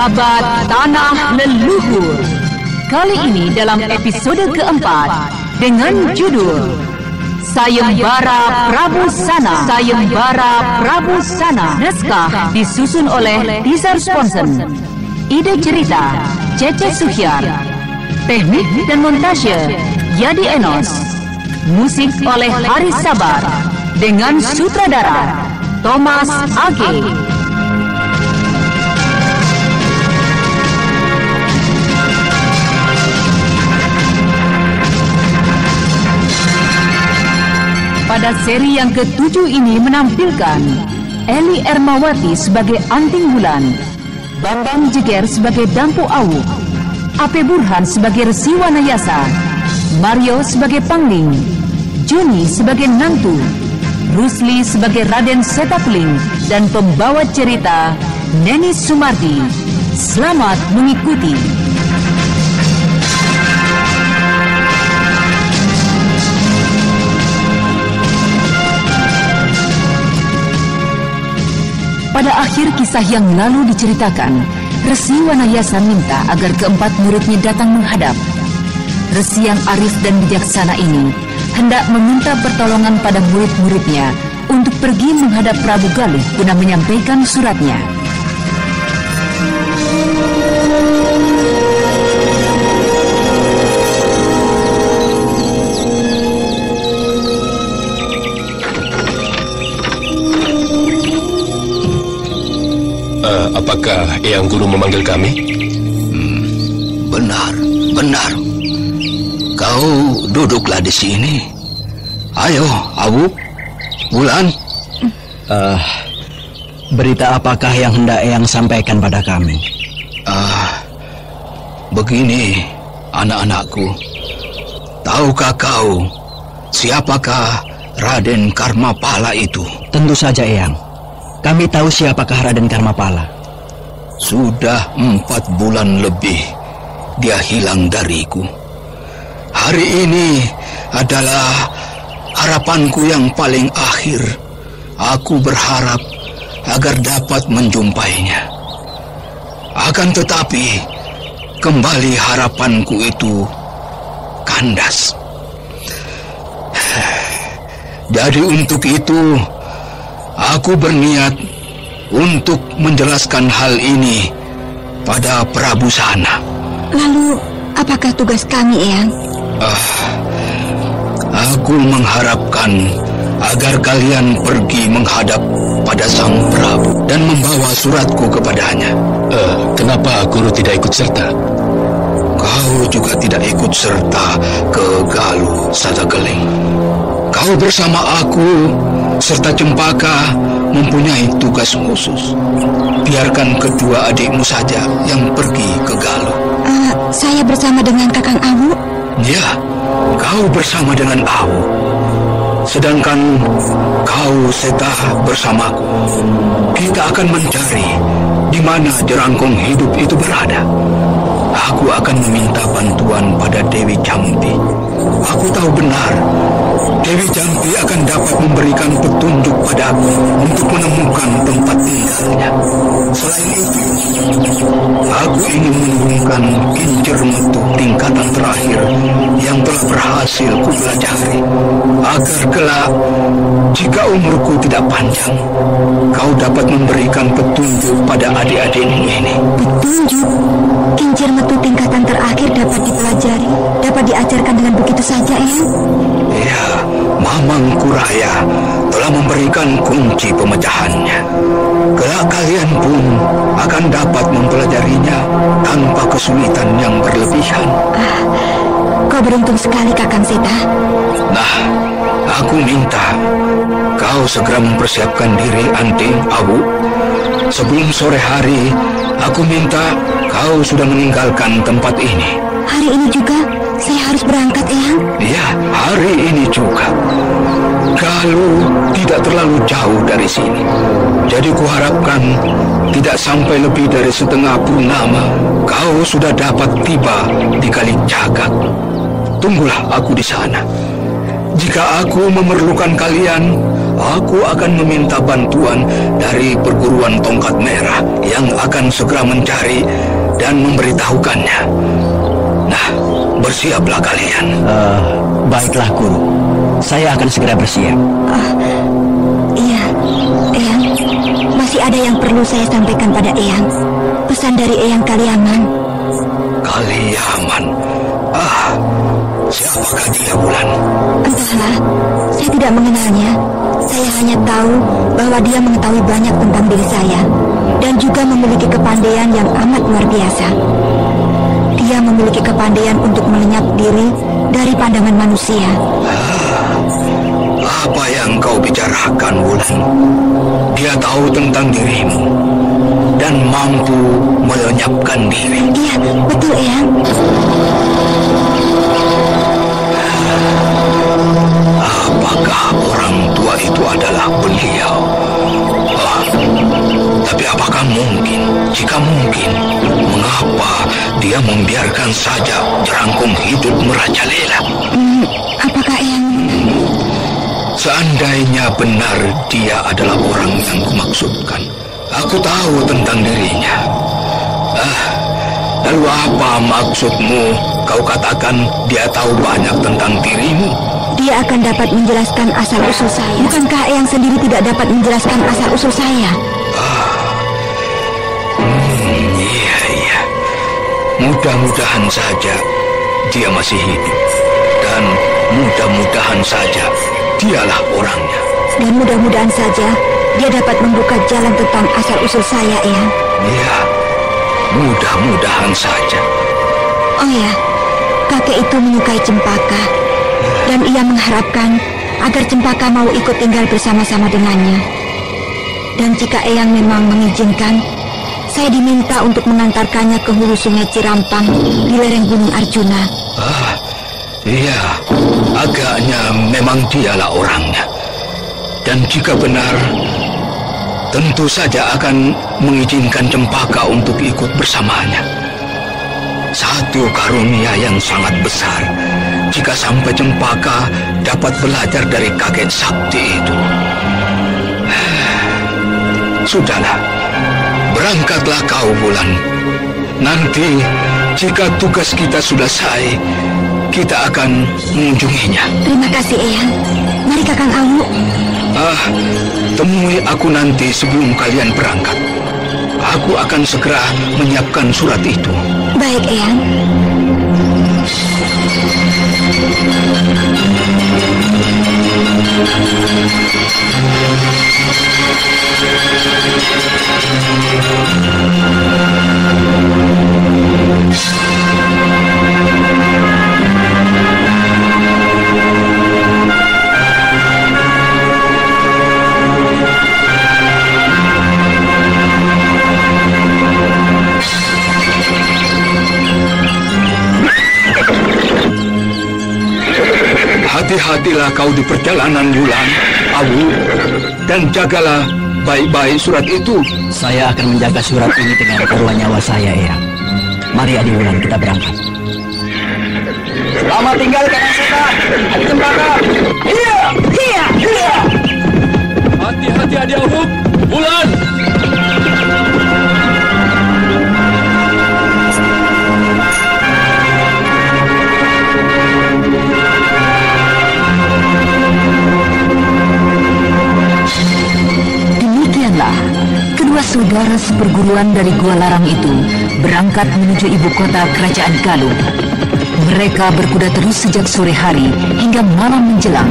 Sahabat Tanah Leluhur. Kali ini dalam episode keempat dengan judul Sayembara Prabu Sana. Sayembara Prabu Sana. Naskah disusun oleh Tizar Sponsen. Ide cerita Cece Suhyar. Teknik dan montase Yadi Enos. Musik oleh Haris Sabar dengan sutradara Thomas Age. Pada seri yang ke-7 ini menampilkan Eli Ermawati sebagai Anting Bulan, Bambang Jeger sebagai Dampu Awu, Ape Burhan sebagai Resi Wanayasa, Mario sebagai Pangling, Juni sebagai Nantu, Rusli sebagai Raden Setapling, dan pembawa cerita Neni Sumardi. Selamat mengikuti. Pada akhir kisah yang lalu diceritakan, Resi Wanayasa minta agar keempat muridnya datang menghadap. Resi yang arif dan bijaksana ini hendak meminta pertolongan pada murid-muridnya untuk pergi menghadap Prabu Galuh guna menyampaikan suratnya. Apakah Eyang Guru memanggil kami? Benar. Kau duduklah di sini. Ayo, Awu, Bulan. Berita apakah yang hendak Eyang sampaikan pada kami? Begini, anak-anakku. Tahukah kau siapakah Raden Karmapala itu? Tentu saja, Eyang. Kami tahu siapakah Raden Karmapala. Sudah 4 bulan lebih dia hilang dariku. Hari ini adalah harapanku yang paling akhir. Aku berharap agar dapat menjumpainya. Akan tetapi, kembali harapanku itu kandas. Jadi untuk itu, aku berniat untuk menjelaskan hal ini pada Prabu Sana. Lalu, apakah tugas kami, Eyang? Aku mengharapkan agar kalian pergi menghadap pada Sang Prabu dan membawa suratku kepadanya. Kenapa Guru tidak ikut serta? Kau juga tidak ikut serta ke Galuh Sadageling. Kau bersama aku serta Cempaka mempunyai tugas khusus. Biarkan kedua adikmu saja yang pergi ke Galuh. Saya bersama dengan Kakang Awu. Ya, kau bersama dengan Awu. Sedangkan kau Setah bersamaku. Kita akan mencari di mana jerangkong hidup itu berada. Aku akan meminta bantuan pada Dewi Jampi. Aku tahu benar Dewi Jampi akan dapat memberikan petunjuk padaku untuk menemukan tempat tinggalnya. Selain itu, aku ingin menemukan kincir metu tingkatan terakhir yang telah berhasil kupelajari. Agar kelak, jika umurku tidak panjang, kau dapat memberikan petunjuk pada adik-adikmu ini. Petunjuk? Kincir metu tingkatan terakhir dapat dipelajari, dapat diajarkan dengan begitu saja, Eyang? Ya, Mamang Kuraya telah memberikan kunci pemecahannya. Kelak kalian pun akan dapat mempelajarinya tanpa kesulitan yang berlebihan. Kau beruntung sekali, Kakang Setah. Nah, aku minta kau segera mempersiapkan diri, Anting Awu. Sebelum sore hari, aku minta kau sudah meninggalkan tempat ini. Hari ini juga saya harus berangkat, Eyang? Ya, hari ini juga. Galuh tidak terlalu jauh dari sini. Jadi kuharapkan tidak sampai lebih dari setengah purnama kau sudah dapat tiba di Kalijagat. Tunggulah aku di sana. Jika aku memerlukan kalian, aku akan meminta bantuan dari perguruan tongkat merah yang akan segera mencari dan memberitahukannya. Nah, bersiaplah kalian. Baiklah, Guru. Saya akan segera bersiap. Iya, Eyang. Masih ada yang perlu saya sampaikan pada Eyang. Pesan dari Eyang Kaliaman. Kaliaman? Siapakah dia, Wulan? Entahlah, saya tidak mengenalnya. Saya hanya tahu bahwa dia mengetahui banyak tentang diri saya dan juga memiliki kepandaian yang amat luar biasa. Dia memiliki kepandaian untuk melenyap diri dari pandangan manusia. Apa yang kau bicarakan, Wulan? Dia tahu tentang dirimu dan mampu melenyapkan diri. Iya, betul, Eyang. Apakah orang tua itu adalah beliau? Tapi apakah mungkin? Jika mungkin, mengapa dia membiarkan saja Jerangkung hidup merajalela? Apakah Eyang? Seandainya benar dia adalah orang yang kumaksudkan, aku tahu tentang dirinya. Lalu apa maksudmu? Kau katakan dia tahu banyak tentang dirimu. Dia akan dapat menjelaskan asal-usul saya. Bukankah Eyang sendiri tidak dapat menjelaskan asal-usul saya? Iya. Mudah-mudahan saja dia masih hidup. Dan mudah-mudahan saja dialah orangnya. Dan mudah-mudahan saja dia dapat membuka jalan tentang asal-usul saya, Eyang. Iya, mudah-mudahan saja. Oh ya, kakek itu menyukai Cempaka. Dan ia mengharapkan agar Cempaka mau ikut tinggal bersama-sama dengannya. Dan jika Eyang memang mengizinkan, saya diminta untuk mengantarkannya ke hulu sungai Cirampang di lereng Gunung Arjuna. Iya, agaknya memang dialah orangnya. Dan jika benar, tentu saja akan mengizinkan Cempaka untuk ikut bersamanya. Satu karunia yang sangat besar jika sampai Cempaka dapat belajar dari kakek sakti itu. Sudahlah, berangkatlah kau, Wulan. Nanti jika tugas kita sudah selesai, kita akan mengunjunginya. Terima kasih, Eyang. Mari Kakang Awu. Temui aku nanti sebelum kalian berangkat. Aku akan segera menyiapkan surat itu. Baik, Eyang. Hati-hatilah kau di perjalanan, Wulan, Awu, dan jagalah baik-baik surat itu. Saya akan menjaga surat ini dengan taruhan nyawa saya, Eyang. Mari Adi Wulan, kita berangkat. Selamat tinggal, Kakang Seta. Adi Cempaka. Iya. Hati-hati Adi Awuk, Wulan. Kedua saudara seperguruan dari Gua Larang itu berangkat menuju ibu kota kerajaan Galuh. Mereka berkuda terus sejak sore hari hingga malam menjelang.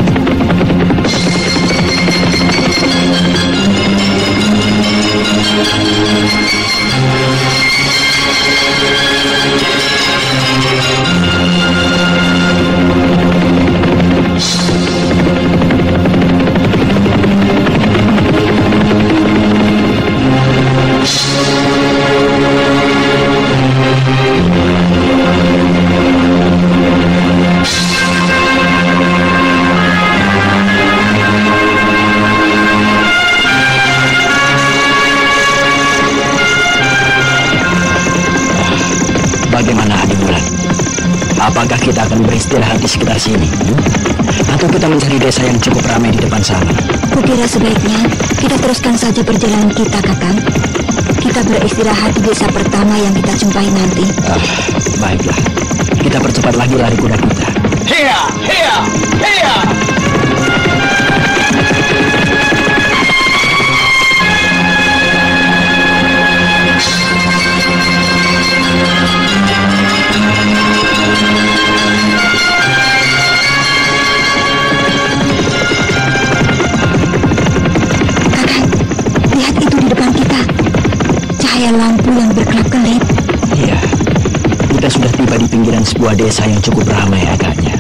Apakah kita akan beristirahat di sekitar sini? Atau kita mencari desa yang cukup ramai di depan sana? Kukira sebaiknya kita teruskan saja perjalanan kita, Kakang. Kita beristirahat di desa pertama yang kita jumpai nanti. Baiklah. Kita percepat lagi lari kuda kita. Hea, hea, hea. Cahaya lampu yang berkelap-kelip. Iya, kita sudah tiba di pinggiran sebuah desa yang cukup ramai agaknya.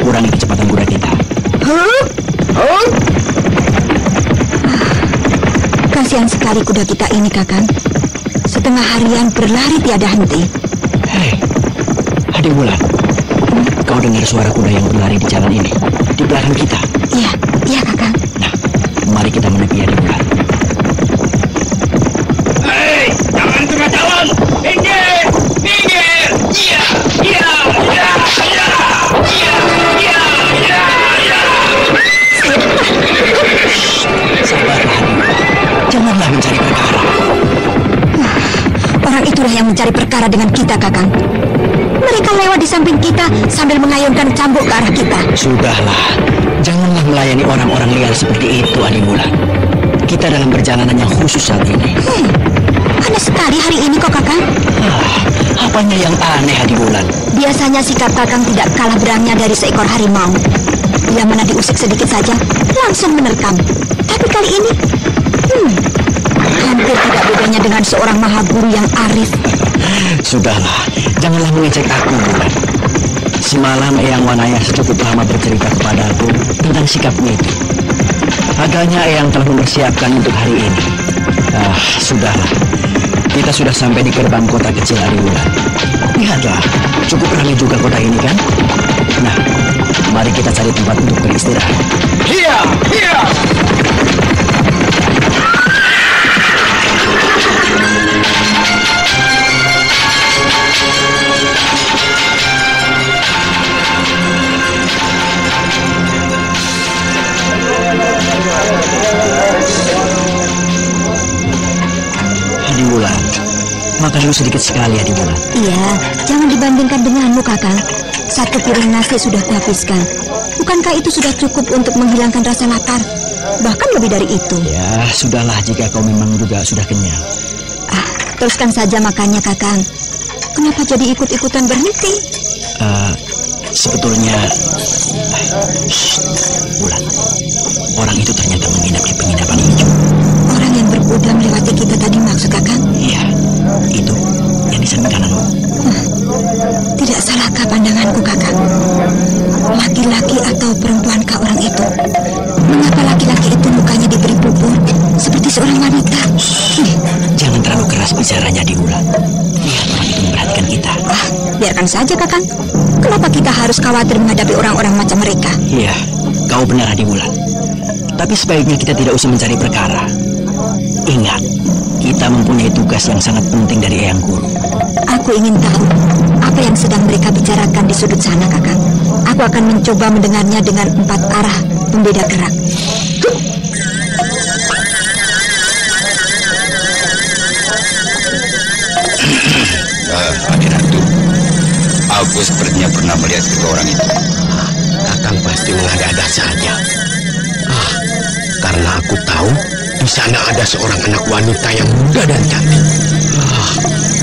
Kurangi kecepatan kuda kita. Kasihan sekali kuda kita ini, Kakang. Setengah harian berlari tiada henti. Hei, Adi Wulan. Kau dengar suara kuda yang berlari di jalan ini, di belakang kita? Iya, iya, Kakang. Nah, mari kita menepi Adi Wulan. Hei, jangan tengah jalan. Minggir, minggir. Iya, iya, iya, iya, iya, iya, iya, iya. Sabarlah, janganlah mencari perkara. Orang itulah yang mencari perkara dengan kita, Kakang. Mereka lewat di samping kita sambil mengayunkan cambuk ke arah kita. Sudahlah, janganlah melayani orang-orang liar seperti itu, Adi Wulan. Kita dalam perjalanan yang khusus saat ini. Aneh sekali hari ini kok, Kakang. Apanya yang aneh, Adi Wulan? Biasanya sikap Kakang tidak kalah berangnya dari seekor harimau. Bila mana diusik sedikit saja, langsung menerkam. Tapi kali ini, hampir tidak bedanya dengan seorang maha guru yang arif. Sudahlah, janganlah mengecek aku, Wulan. Semalam Eyang Wanaya cukup lama bercerita kepadaku tentang sikapmu itu. Agaknya Eyang telah mempersiapkan untuk hari ini. Sudahlah. Kita sudah sampai di gerbang kota kecil Adi Wulan. Lihatlah, cukup ramai juga kota ini kan? Nah, mari kita cari tempat untuk beristirahat. Iya, iya. Adi Wulan, makanmu sedikit sekali, Adi Wulan. Iya, jangan dibandingkan denganmu, Kakang. Satu piring nasi sudah kuhabiskan. Bukankah itu sudah cukup untuk menghilangkan rasa lapar? Bahkan lebih dari itu. Ya, sudahlah jika kau memang juga sudah kenyang. Teruskan saja makannya, Kakang. Kenapa jadi ikut-ikutan berhenti? Sebetulnya, Wulan, orang itu ternyata menginap di penginapan ini juga. Orang yang berkuda melewati kita tadi maksud Kakang? Iya, itu yang di samping kananmu. Tidak salahkah pandanganku, Kakang? Laki-laki atau perempuankah orang itu? Mengapa laki-laki itu mukanya diberi bubur seperti seorang wanita? Jangan terlalu keras bicaranya, Adi Wulan. Lihat orang itu memperhatikan kita. Biarkan saja, Kakang. Kenapa kita harus khawatir menghadapi orang-orang macam mereka? Iya, kau benar, Adi Wulan. Tapi sebaiknya kita tidak usah mencari perkara. Ingat, kita mempunyai tugas yang sangat penting dari Eyang Guru. Aku ingin tahu apa yang sedang mereka bicarakan di sudut sana, Kakang. Aku akan mencoba mendengarnya dengan 4 arah pembeda gerak. Adi Ratu, aku sepertinya pernah melihat kedua orang itu. Kakang pasti mengada-ada saja. Karena aku tahu di sana ada seorang anak wanita yang muda dan cantik.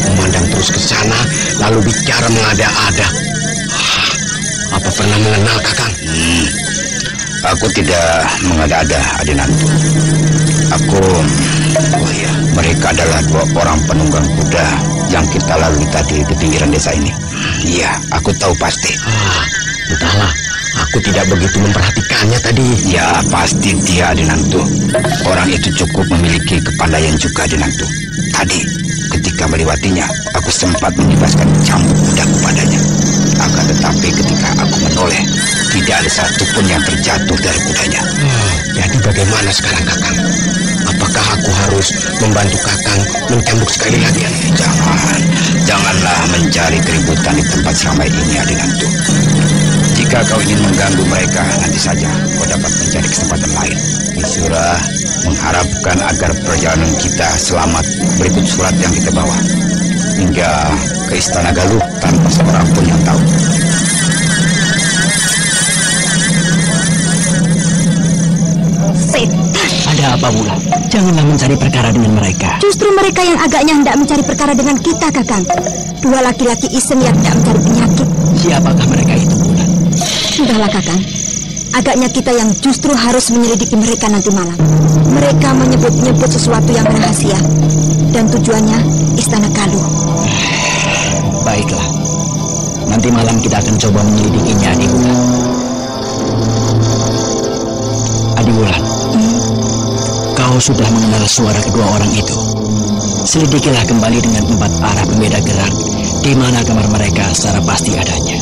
Memandang terus ke sana, lalu bicara mengada-ada. Apa pernah mengenal Kakang? Aku tidak mengada-ada, Adi Nantu. Mereka adalah 2 orang penunggang kuda yang kita lalui tadi di pinggiran desa ini. Iya, aku tahu pasti. Entahlah, aku tidak begitu memperhatikannya tadi. Ya, pasti dia, Adi Nantu. Orang itu cukup memiliki kepandaian juga, Adi Nantu. Tadi, ketika melewatinya, aku sempat menibaskan cambuk kuda kepadanya. Akan tetapi ketika aku menoleh, tidak ada satupun yang terjatuh dari kudanya. Jadi bagaimana sekarang, Kakang? Apakah apakah aku harus membantu Kakang mencambuk sekali lagi? Janganlah mencari keributan di tempat seramai ini, Adinantu. Jika kau ingin mengganggu mereka, nanti saja kau dapat mencari kesempatan lain. Kisura mengharapkan agar perjalanan kita selamat berikut surat yang kita bawa hingga ke Istana Galuh tanpa seorang pun yang tahu. Ada apa, Wulan? Janganlah mencari perkara dengan mereka. Justru mereka yang agaknya hendak mencari perkara dengan kita, Kakang. Dua laki-laki iseng yang hendak mencari penyakit. Siapakah mereka itu, Wulan? Sudahlah, Kakang. Agaknya kita yang justru harus menyelidiki mereka nanti malam. Mereka menyebut-nyebut sesuatu yang rahasia. Dan tujuannya Istana Galuh. Baiklah. Nanti malam kita akan coba menyelidikinya, Adi Wulan. Adi Wulan. Kau sudah mengenal suara kedua orang itu. Selidikilah kembali dengan 4 arah pembeda gerak di mana kamar mereka secara pasti adanya.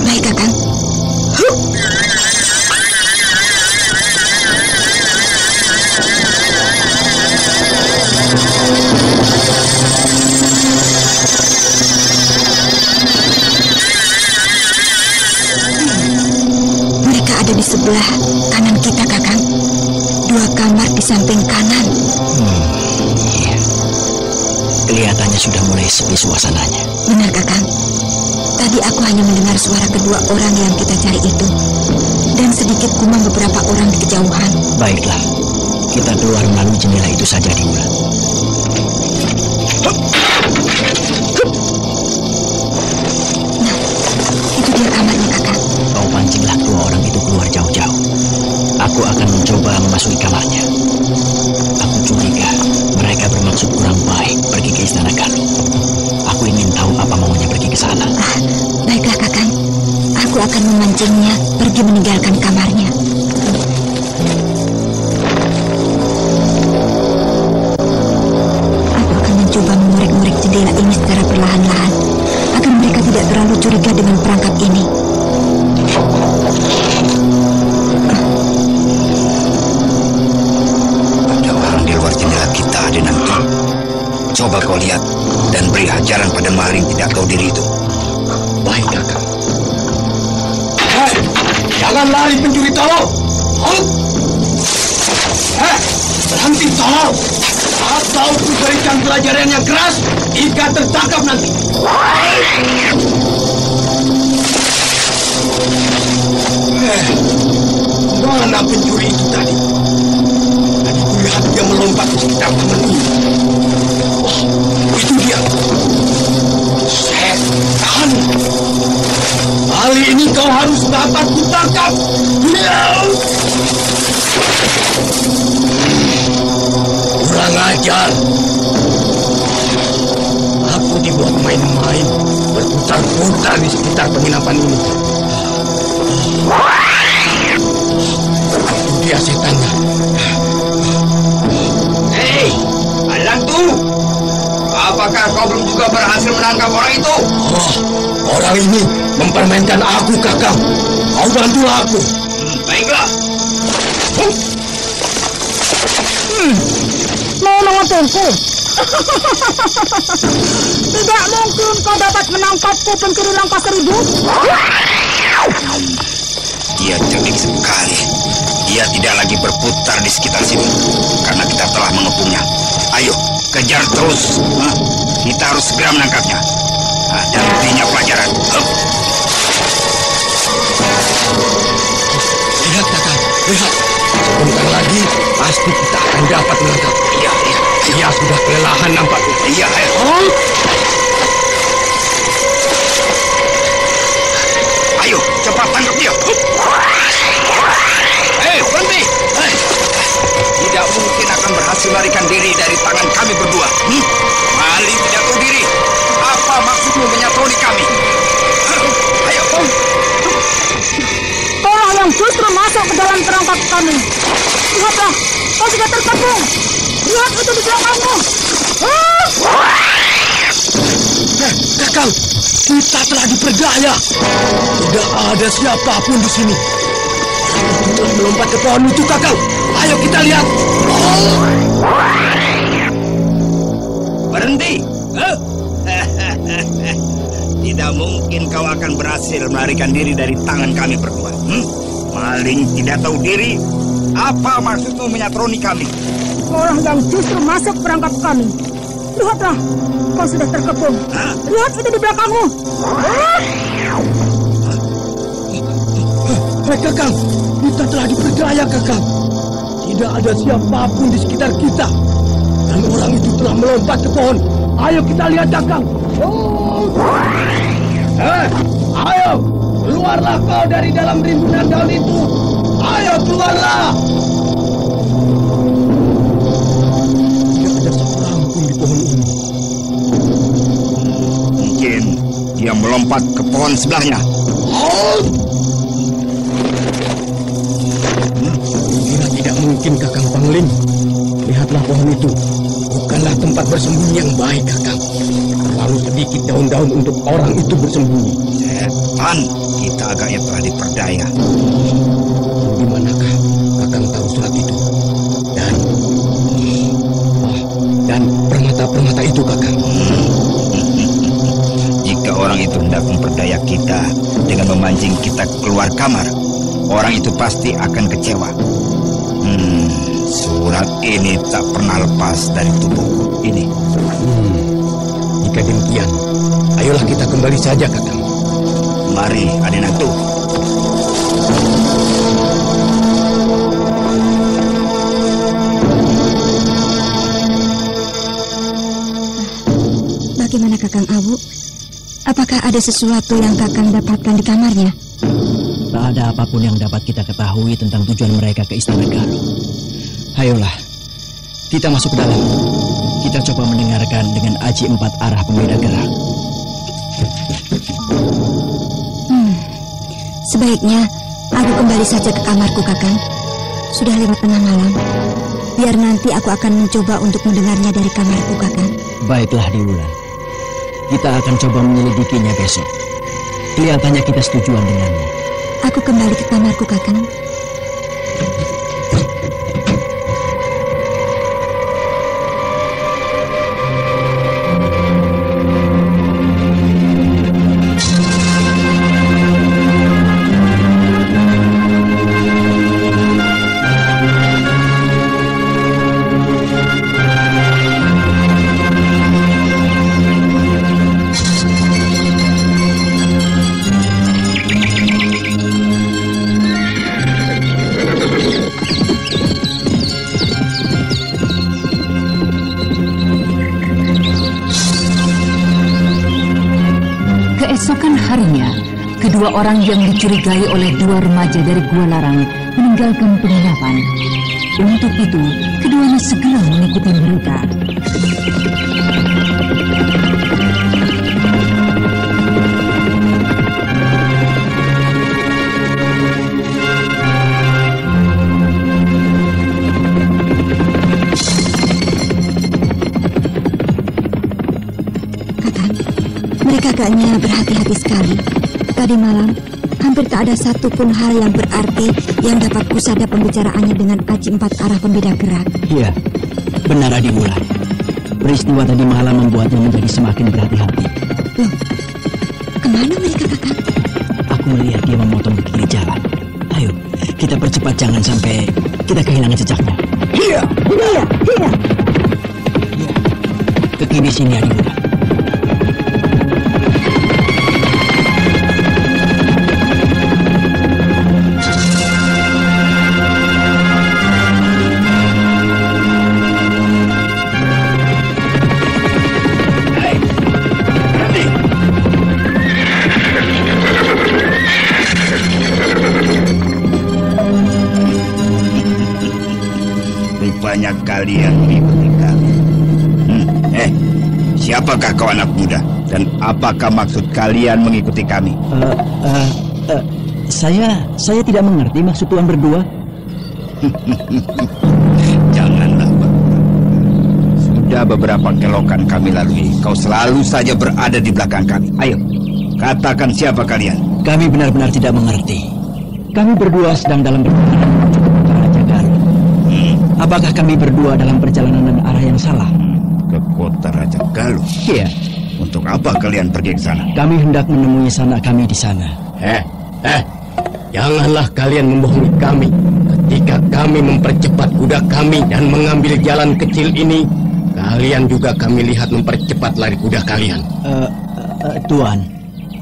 Baik, Kakang. Mereka ada di sebelah kanan kita, Kakang. 2 kamar di samping kanan. Iya. Kelihatannya sudah mulai sepi suasananya. Benar, Kakang. Tadi aku hanya mendengar suara kedua orang yang kita cari itu. Dan sedikit gumam beberapa orang di kejauhan. Baiklah. Kita keluar melalui jendela itu saja, Adi Wulan. Nah, itu dia kamarnya, Kakang. Kau pancinglah kedua orang itu keluar jauh-jauh. Aku akan mencoba memasuki kamarnya. Aku curiga mereka bermaksud kurang baik pergi ke Istana Galuh. Aku ingin tahu apa maunya pergi ke sana. Baiklah, Kakang. Aku akan memancingnya pergi meninggalkan kamarnya. Aku akan mencoba mengorek-ngorek jendela ini secara perlahan-lahan agar mereka tidak terlalu curiga dengan perangkap ini. Coba kau lihat dan beri hajaran pada maling tidak tahu diri itu. Baik, Kakang. Hei, jangan lari pencuri tolong. Berhenti tolong. Atau ku berikan pelajaran yang keras jika tertangkap nanti. Mana pencuri itu tadi? Tadi kulihat dia melompat di sekitar taman ini. Itu dia. Setan. Kali ini kau harus dapat kutangkap. Kurang ajar. Aku dibuat main-main, berputar-putar di sekitar penginapan ini. Itu dia setannya. Hei, Adinantu. Apakah kau belum juga berhasil menangkap orang itu? Orang ini mempermainkan aku, Kakang. Kau bantulah aku. Baiklah. Mau mengepungku? Tidak mungkin kau dapat menangkapku, pencuri langkah 1000. Dia cerdik sekali. Dia tidak lagi berputar di sekitar sini karena kita telah mengepungnya. Ayo, kejar terus. Kita harus segera menangkapnya. Dan berinya pelajaran. Lihat, Kakang. Lihat. Sebentar lagi pasti kita akan dapat menangkap. Iya. Dia sudah kelelahan nampaknya. Iya, ayo. Ayo, cepat tangkap dia. Berhenti. Tidak mungkin akan berhasil melarikan diri dari tangan kami berdua. Maling tidak tahu diri. Apa maksudmu menyatoli kami? Ayo. Kau yang justru masuk ke dalam perangkap kami. Lihatlah, kau sudah terkepung. Lihat itu di belakangmu. Kakang, kita telah diperdaya. Tidak ada siapapun di sini. Kita melompat ke pohon itu, Kakang. Ayo kita lihat. Berhenti. Tidak mungkin kau akan berhasil melarikan diri dari tangan kami berdua. Maling tidak tahu diri. Apa maksudmu menyatroni kami? Orang yang justru masuk perangkap kami. Lihatlah, kau sudah terkepung. Lihat itu di belakangmu. Kakang, kita telah diperdaya, Kakang. Tidak ada siapapun di sekitar kita. Dan orang itu telah melompat ke pohon. Ayo kita lihat, Kakang. Ayo, keluarlah kau dari dalam rimbunan daun itu. Ayo, keluarlah. Tidak ada seorang pun di pohon ini. Mungkin dia melompat ke pohon sebelahnya. Kira tidak mungkin, Kakang Pangling. Lihatlah pohon itu. Bukanlah tempat bersembunyi yang baik, Kakang. Terlalu sedikit daun-daun untuk orang itu bersembunyi. Setan, kita agaknya telah diperdaya. Di manakah Kakang tahu surat itu? Dan permata-permata itu, Kakang. Jika orang itu hendak memperdaya kita dengan memancing kita keluar kamar, orang itu pasti akan kecewa. Surat ini tak pernah lepas dari tubuhku ini. Jika demikian, ayolah kita kembali saja, Kakang. Mari, Adinatu. Bagaimana Kakang Awu? Apakah ada sesuatu yang Kakang dapatkan di kamarnya? Tak ada apapun yang dapat kita ketahui tentang tujuan mereka ke Istana Galuh. Ayolah, kita masuk ke dalam. Kita coba mendengarkan dengan aji 4 arah pembeda gerak. Sebaiknya aku kembali saja ke kamarku, Kakang. Sudah lewat tengah malam. Biar nanti aku akan mencoba untuk mendengarnya dari kamarku, Kakang. Baiklah, Diwulan. Kita akan coba menyelidikinya besok. Kelihatannya kita setujuan dengannya. Aku kembali ke kamarku, Kakang. Keesokan harinya, kedua orang yang dicurigai oleh dua remaja dari Gua Larang meninggalkan penginapan. Untuk itu, keduanya segera mengikuti mereka. Mereka agaknya berhati-hati sekali. Tadi malam, hampir tak ada satupun hal yang berarti yang dapat kusada pembicaraannya dengan aji 4 arah pembeda gerak. Iya, benar Adiwulan. Peristiwa tadi malam membuatnya menjadi semakin berhati-hati. Loh, kemana mereka, Kakang? Aku melihat dia memotong ke kiri jalan. Ayo, kita percepat jangan sampai kita kehilangan jejaknya. Iya. Ke kiri sini Adiwulan. Rupanya kalian mengikuti kami. Siapakah kau anak muda? Dan apakah maksud kalian mengikuti kami? Saya tidak mengerti maksud tuan berdua. Janganlah berpura-pura. Sudah beberapa kelokan kami lalui, kau selalu saja berada di belakang kami. Ayo, katakan siapa kalian? Kami benar-benar tidak mengerti. Kami berdua sedang dalam perjalanan menuju ke Raja Galuh. Apakah kami berdua dalam perjalanan dan arah yang salah? Ke kota Raja Galuh? Iya. Untuk apa kalian pergi ke sana? Kami hendak menemui sanak kami di sana. Janganlah kalian membohongi kami. Ketika kami mempercepat kuda kami dan mengambil jalan kecil ini, kalian juga kami lihat mempercepat lari kuda kalian. Tuan,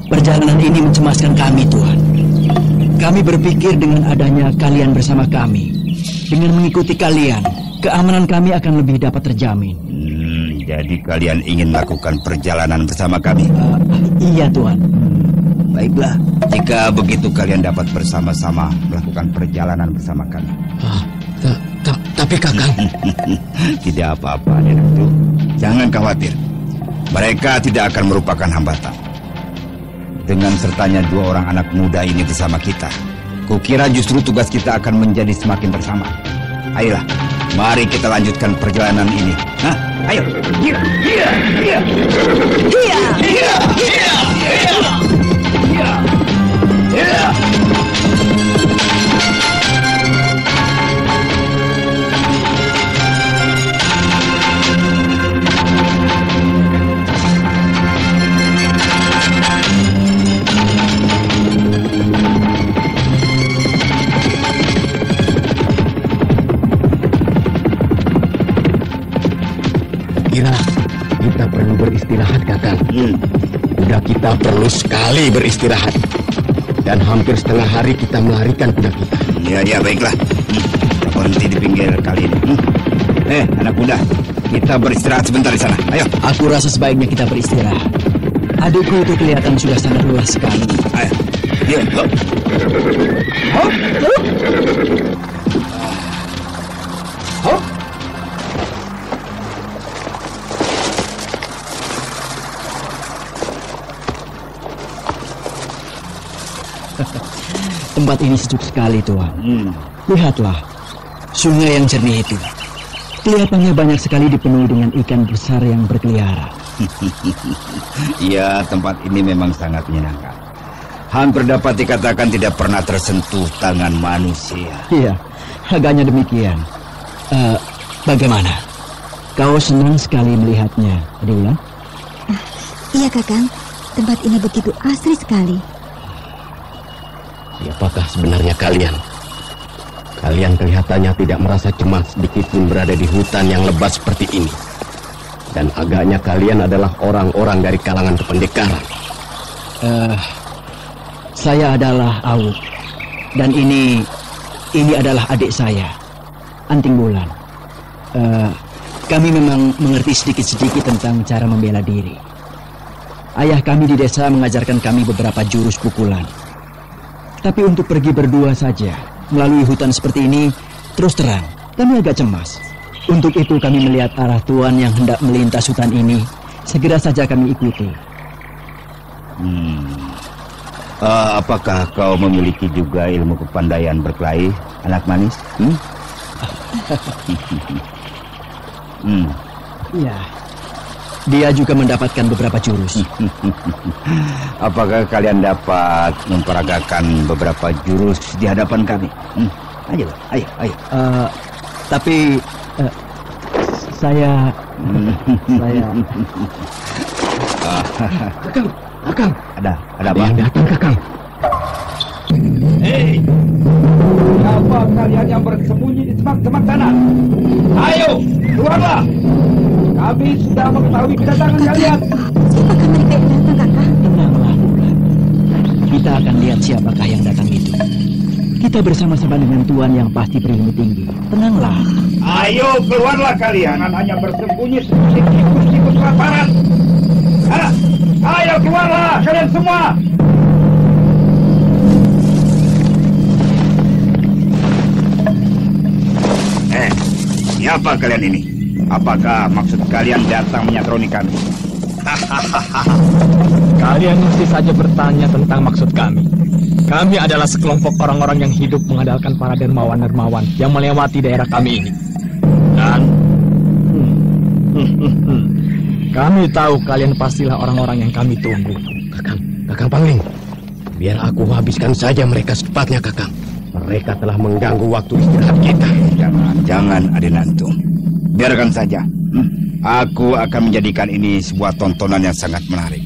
perjalanan ini mencemaskan kami, Tuan. Kami berpikir dengan adanya kalian bersama kami, dengan mengikuti kalian, keamanan kami akan lebih dapat terjamin. Jadi kalian ingin melakukan perjalanan bersama kami? Iya, Tuan. Baiklah, jika begitu kalian dapat bersama-sama melakukan perjalanan bersama kami. Tapi Kakang. Tidak apa-apa, Nenektu. Jangan khawatir. Mereka tidak akan merupakan hambatan. Dengan sertanya 2 orang anak muda ini bersama kita, kukira justru tugas kita akan menjadi semakin bersama. Ayolah, mari kita lanjutkan perjalanan ini. Hah? Ayo. Iya. Kira kita perlu beristirahat, Kakang. Kuda kita perlu sekali beristirahat. Dan hampir setengah hari kita melarikan kuda kita. Ya, baiklah. Kita berhenti di pinggir kali ini. Anak muda, kita beristirahat sebentar di sana. Ayo. Aku rasa sebaiknya kita beristirahat. Adikku itu kelihatan sudah sangat lelah sekali. Ayo. Yuk. Tempat ini sejuk sekali, Tuan. Lihatlah, sungai yang jernih itu. Kelihatannya banyak sekali dipenuhi dengan ikan besar yang berkeliaran. Ya, tempat ini memang sangat menyenangkan. Hampir dapat dikatakan tidak pernah tersentuh tangan manusia. Iya, agaknya demikian. Bagaimana? Kau senang sekali melihatnya, Adila? Iya, Kakang. Tempat ini begitu asri sekali. Siapakah sebenarnya kalian? Kalian kelihatannya tidak merasa cemas sedikit pun berada di hutan yang lebat seperti ini. Dan agaknya kalian adalah orang-orang dari kalangan kependekaran. Saya adalah Awuk. Dan ini adalah adik saya, Anting Bulan. Kami memang mengerti sedikit-sedikit tentang cara membela diri. Ayah kami di desa mengajarkan kami beberapa jurus pukulan. Tapi untuk pergi berdua saja, melalui hutan seperti ini, terus terang, kami agak cemas. Untuk itu kami melihat arah Tuan yang hendak melintas hutan ini, segera saja kami ikuti. Apakah kau memiliki juga ilmu kepandaian berkelahi, anak manis? Ya, dia juga mendapatkan beberapa jurus. Apakah kalian dapat memperagakan beberapa jurus di hadapan kami? Ayo. Tapi saya Kakang. Ada apa? Yang datang, Kakang. Hei, siapa kalian yang bersembunyi di semak-semak sana? Ayo, keluarlah. Kami sudah mengetahui kedatangan kalian. Siapakah mereka yang datang, Kakang? tenanglah, Bulan. Kita akan lihat siapakah yang datang itu. Kita bersama-sama dengan Tuan yang pasti berilmu tinggi. Tenanglah. Ayo, keluarlah kalian. Hanya bersembunyi seperti tikus-tikus kelaparan. Ayo, keluarlah kalian semua. Siapa kalian ini? Apakah maksud kalian datang menyatroni kami? Kalian mesti saja bertanya tentang maksud kami. Kami adalah sekelompok orang-orang yang hidup mengandalkan para dermawan-dermawan yang melewati daerah kami ini. Dan kami tahu kalian pastilah orang-orang yang kami tunggu. Kakang Pangling, biar aku habiskan saja mereka secepatnya, Kakang. Mereka telah mengganggu waktu istirahat kita. Jangan Adinanto. Biarkan saja. Aku akan menjadikan ini sebuah tontonan yang sangat menarik.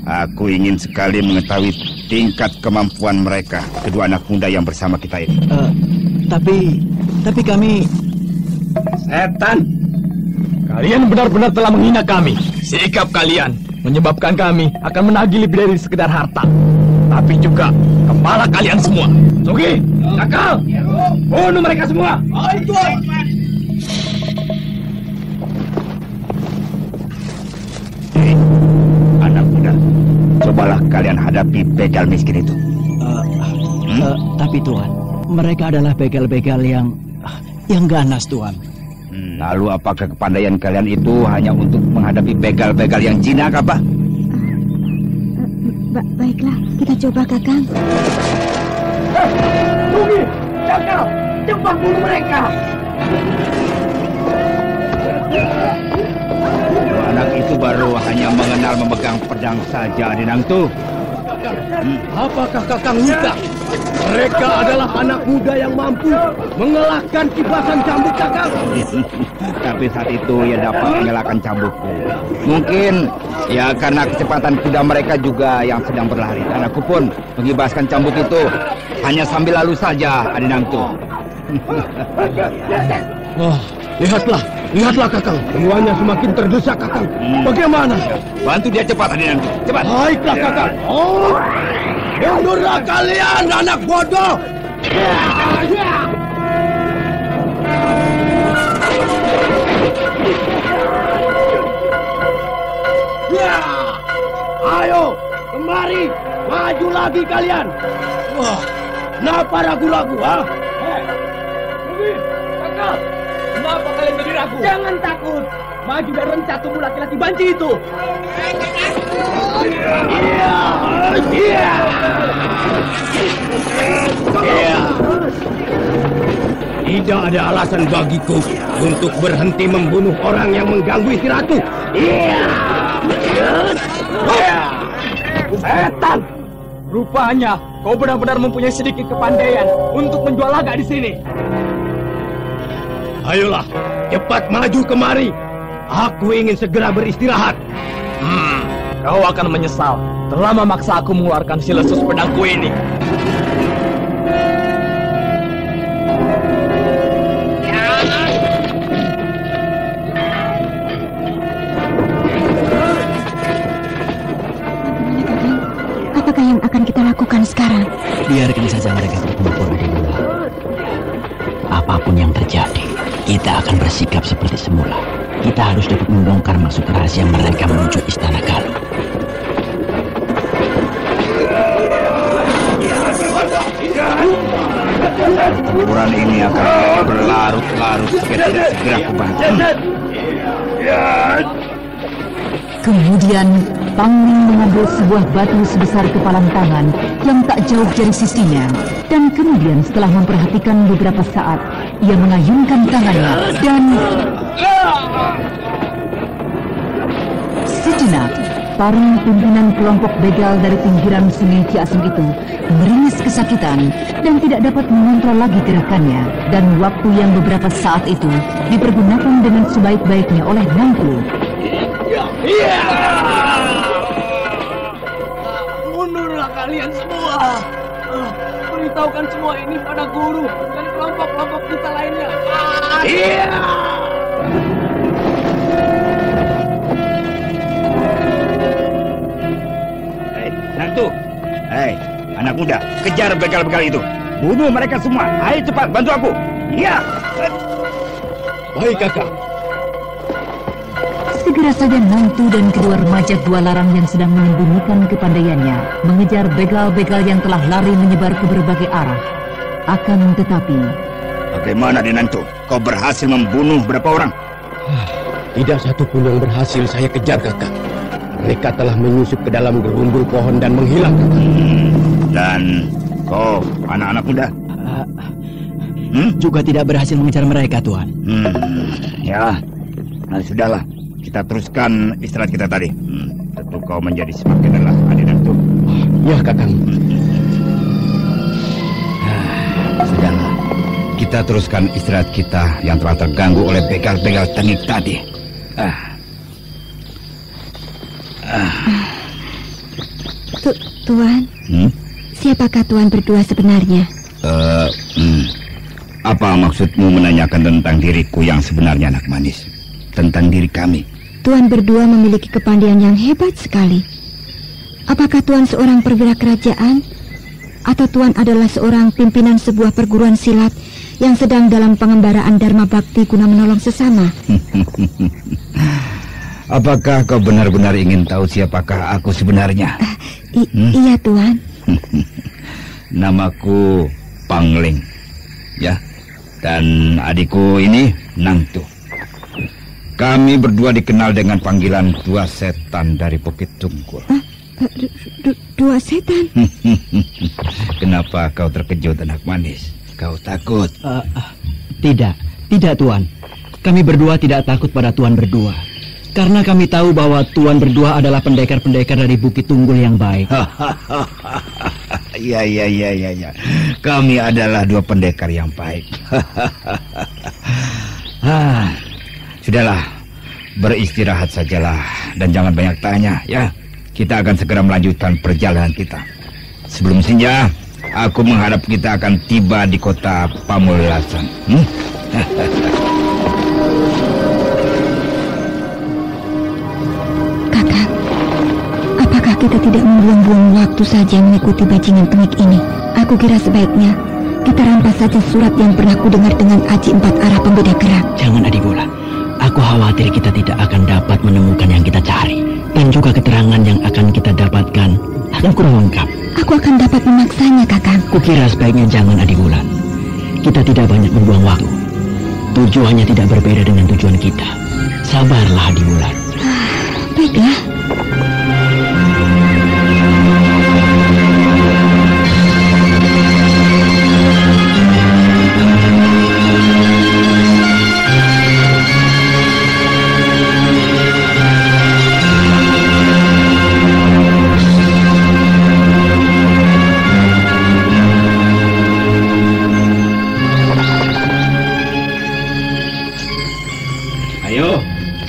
Aku ingin sekali mengetahui tingkat kemampuan mereka, kedua anak muda yang bersama kita ini. Tapi kami... Setan! Kalian benar-benar telah menghina kami. Sikap kalian menyebabkan kami akan menagih lebih dari sekedar harta, tapi juga kepala kalian semua. Sugi, Kakal, bunuh mereka semua. Ayo, Tuan. Anak muda, cobalah kalian hadapi begal miskin itu. Tapi Tuan, mereka adalah begal-begal yang ganas, Tuan. Lalu apakah kepandaian kalian itu hanya untuk menghadapi begal-begal yang jinak apa? Baiklah, kita coba, Kakang. Sugi, Kakal, cepat bunuh mereka. Anak itu baru hanya mengenal memegang pedang saja, Adinanto. Apakah Kakang lupa? Mereka adalah anak muda yang mampu mengalahkan kibasan cambuk Kakang. Tapi saat itu ia dapat mengalahkan cambukku. Mungkin ya karena kecepatan kuda mereka juga yang sedang berlari. Dan aku pun mengibaskan cambuk itu hanya sambil lalu saja, Adinanto. Oh, lihatlah Kakang. Semuanya semakin terdesak Kakang. Bagaimana? Bantu dia cepat, Adinanto. Cepat. Baiklah Kakang. Oh, mundurlah kalian, anak bodoh. Ayo, kemari. Maju lagi kalian. Wah, kenapa ragu-ragu, ha? Kakak, kenapa kalian jadi ragu? Jangan takut. Maju dan rencat tubuh laki-laki banci itu. Tidak ada alasan bagiku untuk berhenti membunuh orang yang mengganggu istri ratu. Setan! Rupanya kau benar-benar mempunyai sedikit kepandaian untuk menjual laga di sini. Ayolah, cepat maju kemari. Aku ingin segera beristirahat. Kau akan menyesal telah memaksa aku mengeluarkan si lesus pedangku ini. Apakah yang akan kita lakukan sekarang? Biarkan saja mereka berkumpul di luar. Apapun yang terjadi, kita akan bersikap seperti semula. Kita harus dapat membongkar maksud rahasia mereka menuju istana Galuh. Pertempuran ini akan berlarut-larut jika tidak segera kubantu. Kemudian Pangling mengambil sebuah batu sebesar kepalan tangan yang tak jauh dari sisinya, dan kemudian setelah memperhatikan beberapa saat, ia mengayunkan tangannya dan sejenak para pimpinan kelompok begal dari pinggiran sungai Ciasem itu meringis kesakitan dan tidak dapat mengontrol lagi gerakannya, dan waktu yang beberapa saat itu dipergunakan dengan sebaik-baiknya oleh Nangku. Mundurlah kalian semua. Beritahukan semua ini pada guru dan kelompok-kelompok kita lainnya. Nantu. Hei, anak muda, kejar begal-begal itu. Bunuh mereka semua. Ayo cepat, bantu aku. Iya. Baik, Kakak. Segera saja Nantu dan kedua remaja Gua Larang yang sedang menyembunyikan kepandaiannya mengejar begal-begal yang telah lari menyebar ke berbagai arah. Akan tetapi... Bagaimana, Nantu? Kau berhasil membunuh berapa orang? Tidak satu pun yang berhasil saya kejar, Kakak. Mereka telah menyusup ke dalam gerumbul pohon dan menghilang, Kakak. Dan kau, anak-anak muda? Juga tidak berhasil mengejar mereka, Tuan. Ya, nah sudahlah. Kita teruskan istirahat kita tadi. Tentu kau menjadi semakin lelah, Adi Nantu. Ya, Kakang. Sudahlah, kita teruskan istirahat kita yang telah terganggu oleh begal-begal tengik tadi. Tuan, siapakah Tuan berdua sebenarnya? Apa maksudmu menanyakan tentang diriku yang sebenarnya, anak manis? Tentang diri kami? Tuan berdua memiliki kepandaian yang hebat sekali. Apakah Tuan seorang perwira kerajaan? Atau Tuan adalah seorang pimpinan sebuah perguruan silat yang sedang dalam pengembaraan Dharma Bakti guna menolong sesama? Apakah kau benar-benar ingin tahu siapakah aku sebenarnya? Iya, Tuan. Namaku Pangling, ya. Dan adikku ini Nangtu. Kami berdua dikenal dengan panggilan Dua Setan dari Bukit Tunggul. Dua setan? Kenapa kau terkejut, anak manis? Kau takut? Tidak Tuan. Kami berdua tidak takut pada Tuan berdua. Karena kami tahu bahwa Tuan berdua adalah pendekar-pendekar dari Bukit Tunggul yang baik. Ya. Kami adalah dua pendekar yang baik. Sudahlah, beristirahat sajalah dan jangan banyak tanya, ya. Kita akan segera melanjutkan perjalanan kita. Sebelum senja, aku mengharap kita akan tiba di kota Pamulasan. Kakak, apakah kita tidak membuang-buang waktu saja mengikuti bajingan tengik ini? Aku kira sebaiknya kita rampas saja surat yang pernah kudengar dengan aji 4 arah pembeda gerak. Jangan, Adibola. Aku khawatir kita tidak akan dapat menemukan yang kita cari. Dan juga keterangan yang akan kita dapatkan akan kurang lengkap. Aku akan dapat memaksanya, Kakang. Kukira sebaiknya jangan, Adibulan. Kita tidak banyak membuang waktu. Tujuannya tidak berbeda dengan tujuan kita. Sabarlah, Adibulan. Baiklah.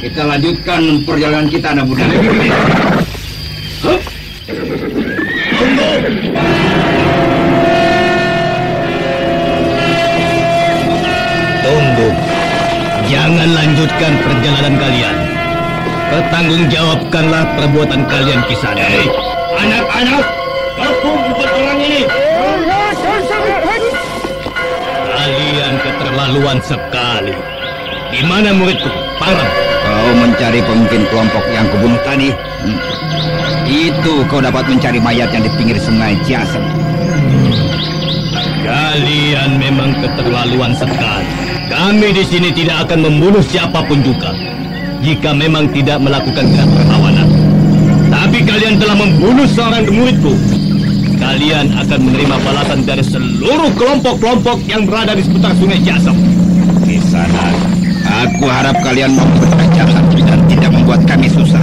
Kita lanjutkan perjalanan kita, anak muda. Tunggu. Jangan lanjutkan perjalanan kalian. Pertanggungjawabkanlah perbuatan kalian, Kisana. Hei, anak-anak, gabung buat orang ini. Kalian keterlaluan sekali. Di mana muridku? Parang. Kau mencari pemimpin kelompok yang kubunuh tadi? Itu kau dapat mencari mayatnya di pinggir sungai Ciasem. Kalian memang keterlaluan sekali. Kami di sini tidak akan membunuh siapapun juga, jika memang tidak melakukan gerak perlawanan. Tapi kalian telah membunuh seorang muridku. Kalian akan menerima balasan dari seluruh kelompok-kelompok yang berada di seputar sungai Ciasem. Di sana. Aku harap kalian mau berjalan dan tidak membuat kami susah.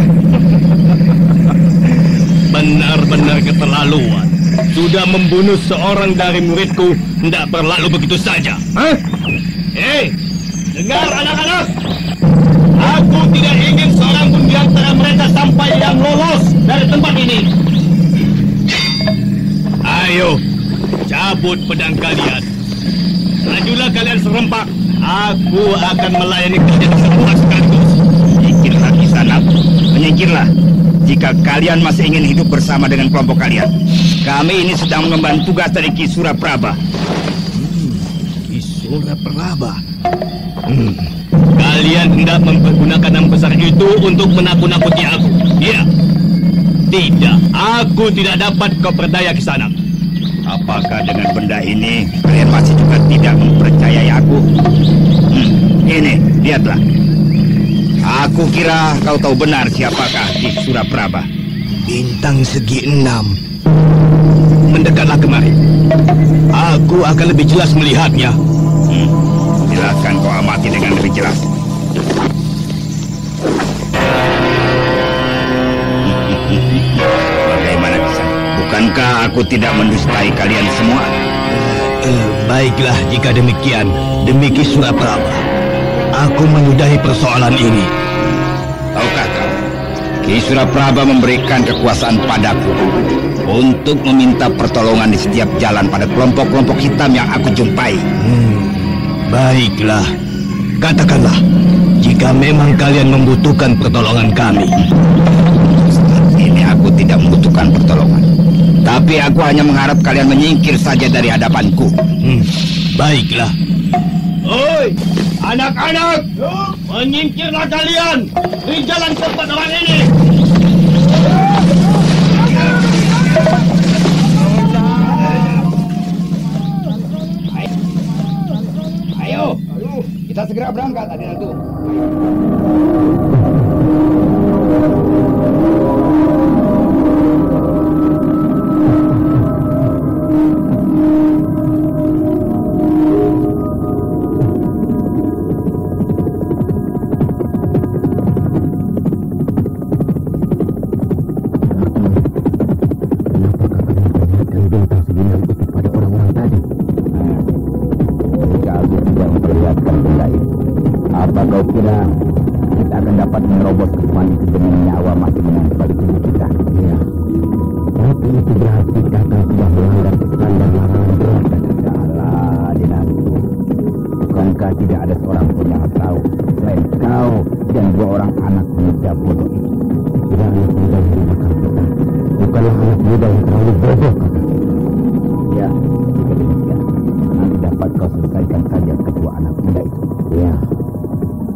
Benar-benar keterlaluan. Sudah membunuh seorang dari muridku, tidak berlalu begitu saja. Hah? Hei, dengar anak-anak. Aku tidak ingin seorang pun di antara mereka sampai yang lolos dari tempat ini. Ayo, cabut pedang kalian. Majulah kalian serempak. Aku akan melayani kalian semua sekaligus. Menyingkirlah di sana. Menyingkirlah. Jika kalian masih ingin hidup bersama dengan kelompok kalian. Kami ini sedang mengemban tugas dari Ki Suraprabha. Ki Suraprabha. Kalian hendak mempergunakan nama besar itu untuk menakut-nakuti aku. Iya. Tidak. Aku tidak dapat kau berdaya ke sana. Apakah dengan benda ini kalian masih juga tidak mempercayai aku? Ini, lihatlah. Aku kira kau tahu benar siapakah Ki Suraprabha. Bintang segi 6. Mendekatlah kemari. Aku akan lebih jelas melihatnya. Silakan kau amati dengan lebih jelas. Bagaimana kisah? Bukankah aku tidak mendustai kalian semua? Baiklah jika demikian. Demi Ki Suraprabha, aku menyudahi persoalan ini. Tahukah kau, Ki Suraprabha memberikan kekuasaan padaku untuk meminta pertolongan di setiap jalan pada kelompok-kelompok hitam yang aku jumpai. Baiklah, katakanlah jika memang kalian membutuhkan pertolongan kami. Saat ini aku tidak membutuhkan pertolongan, tapi aku hanya mengharap kalian menyingkir saja dari hadapanku. Baiklah. Oi, anak-anak, menyingkirlah kalian di jalan tempat orang ini. Ayo, kita segera berangkat, Adinatu.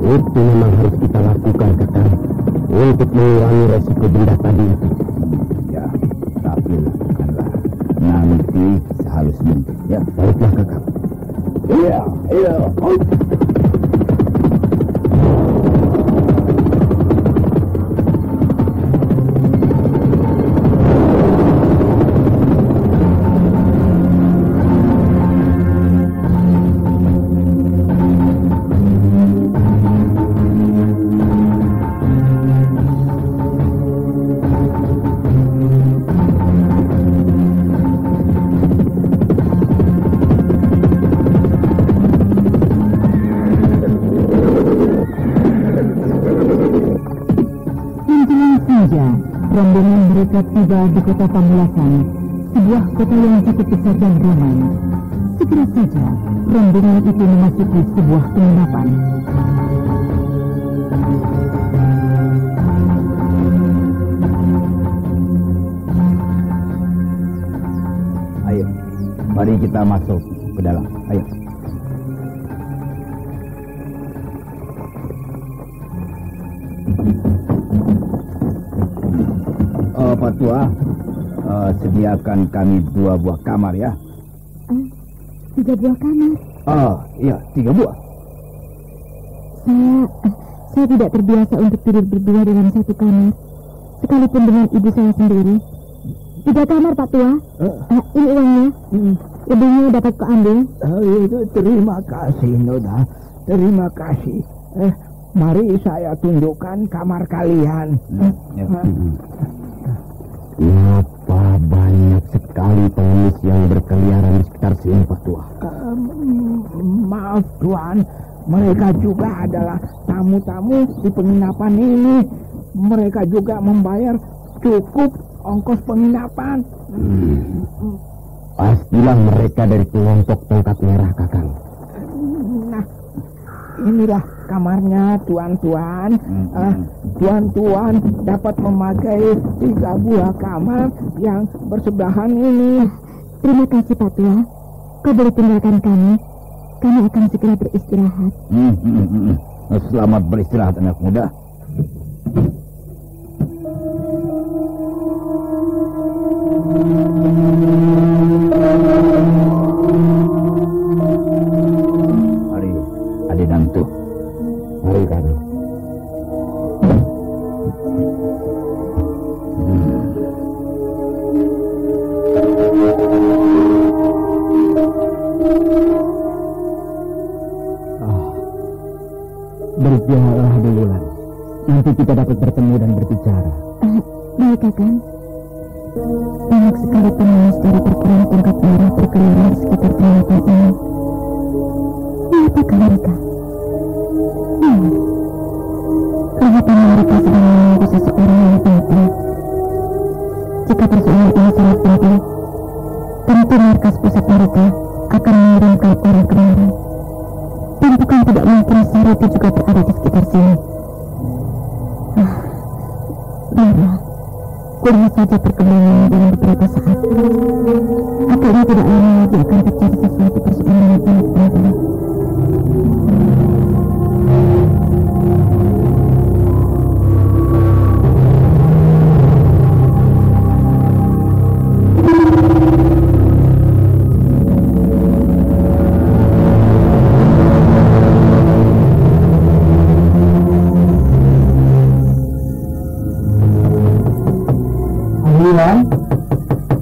Itu memang harus kita lakukan, Kakang, untuk mengurangi resiko denda tadi itu. Ya, tapi lakukanlah nanti sehalus mungkin. Ya, baiklah, Kakang. Iya. Rombongan mereka tiba di kota Pamulasan, sebuah kota yang cukup besar dan ramai. Segera saja, rombongan itu memasuki sebuah penginapan. Ayo, mari kita masuk ke dalam. Ayo. Pak Tua, sediakan kami 2 buah kamar ya. 3 buah kamar? Iya, 3 buah. Saya tidak terbiasa untuk tidur berdua dalam satu kamar, sekalipun dengan ibu saya sendiri. 3 kamar, Pak Tua. Ini uangnya. Lebihnya dapat kau ambil. Terima kasih, Noda. Terima kasih. Mari saya tunjukkan kamar kalian. Kenapa banyak sekali pengemis yang berkeliaran di sekitar sini, Pak Tua? Maaf, Tuan. Mereka juga adalah tamu-tamu di penginapan ini. Mereka juga membayar cukup ongkos penginapan. Pastilah mereka dari kelompok tongkat merah, Kakang. Nah, inilah kamarnya, tuan-tuan. Tuan-tuan dapat memakai 3 buah kamar yang bersebelahan ini. Terima kasih, Pak Tua. Kau boleh tinggalkan kami. Kami akan segera beristirahat. Selamat beristirahat, anak muda. Mari, Adik Nantu. Mari, Kakang. Berjalanlah duluan. Nanti kita dapat bertemu dan berbicara. Baik, Kakang. Banyak sekali penulis dari perguruan tongkat merah berkeliaran di sekitar peralatan ini. Apakah mereka? Kelihatannya mereka sedang menunggu seseorang yang penting. Jika persoalan ini sangat penting, tentu markas pusat mereka akan mengirimkan orang kemari. Dan bukan tidak mungkin Sariti juga berada di sekitar sini. Biarlah, kulihat saja perkembangannya dalam beberapa saat. Akhirnya tidak lama lagi akan terjadi sesuatu persoalan yang sangat penting.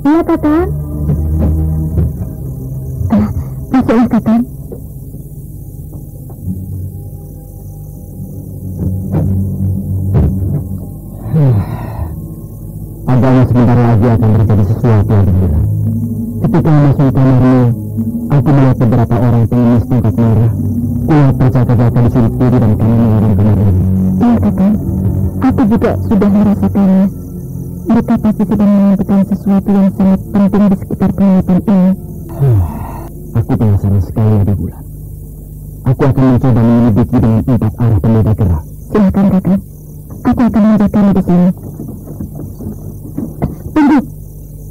Iya, Kakak. Masuklah, Kakak. Agaknya sebentar lagi akan terjadi sesuatu yang berbeda. Ketika masuk kamarmu, aku melihat beberapa orang pengemis tongkat merah. Kulihat berjaga-jaga di sudut kiri dan kanan orang kamar ini. Iya, Kakak. Aku juga sudah merasakannya. Mereka pasti sedang menentukan sesuatu yang sangat penting di sekitar peralatan ini. Aku penasaran sekali, Adik Bulan. Aku akan mencoba menyelidiki dengan 4 arah pembeda gerak. Silakan, Kakak. Aku akan menjagamu di sini.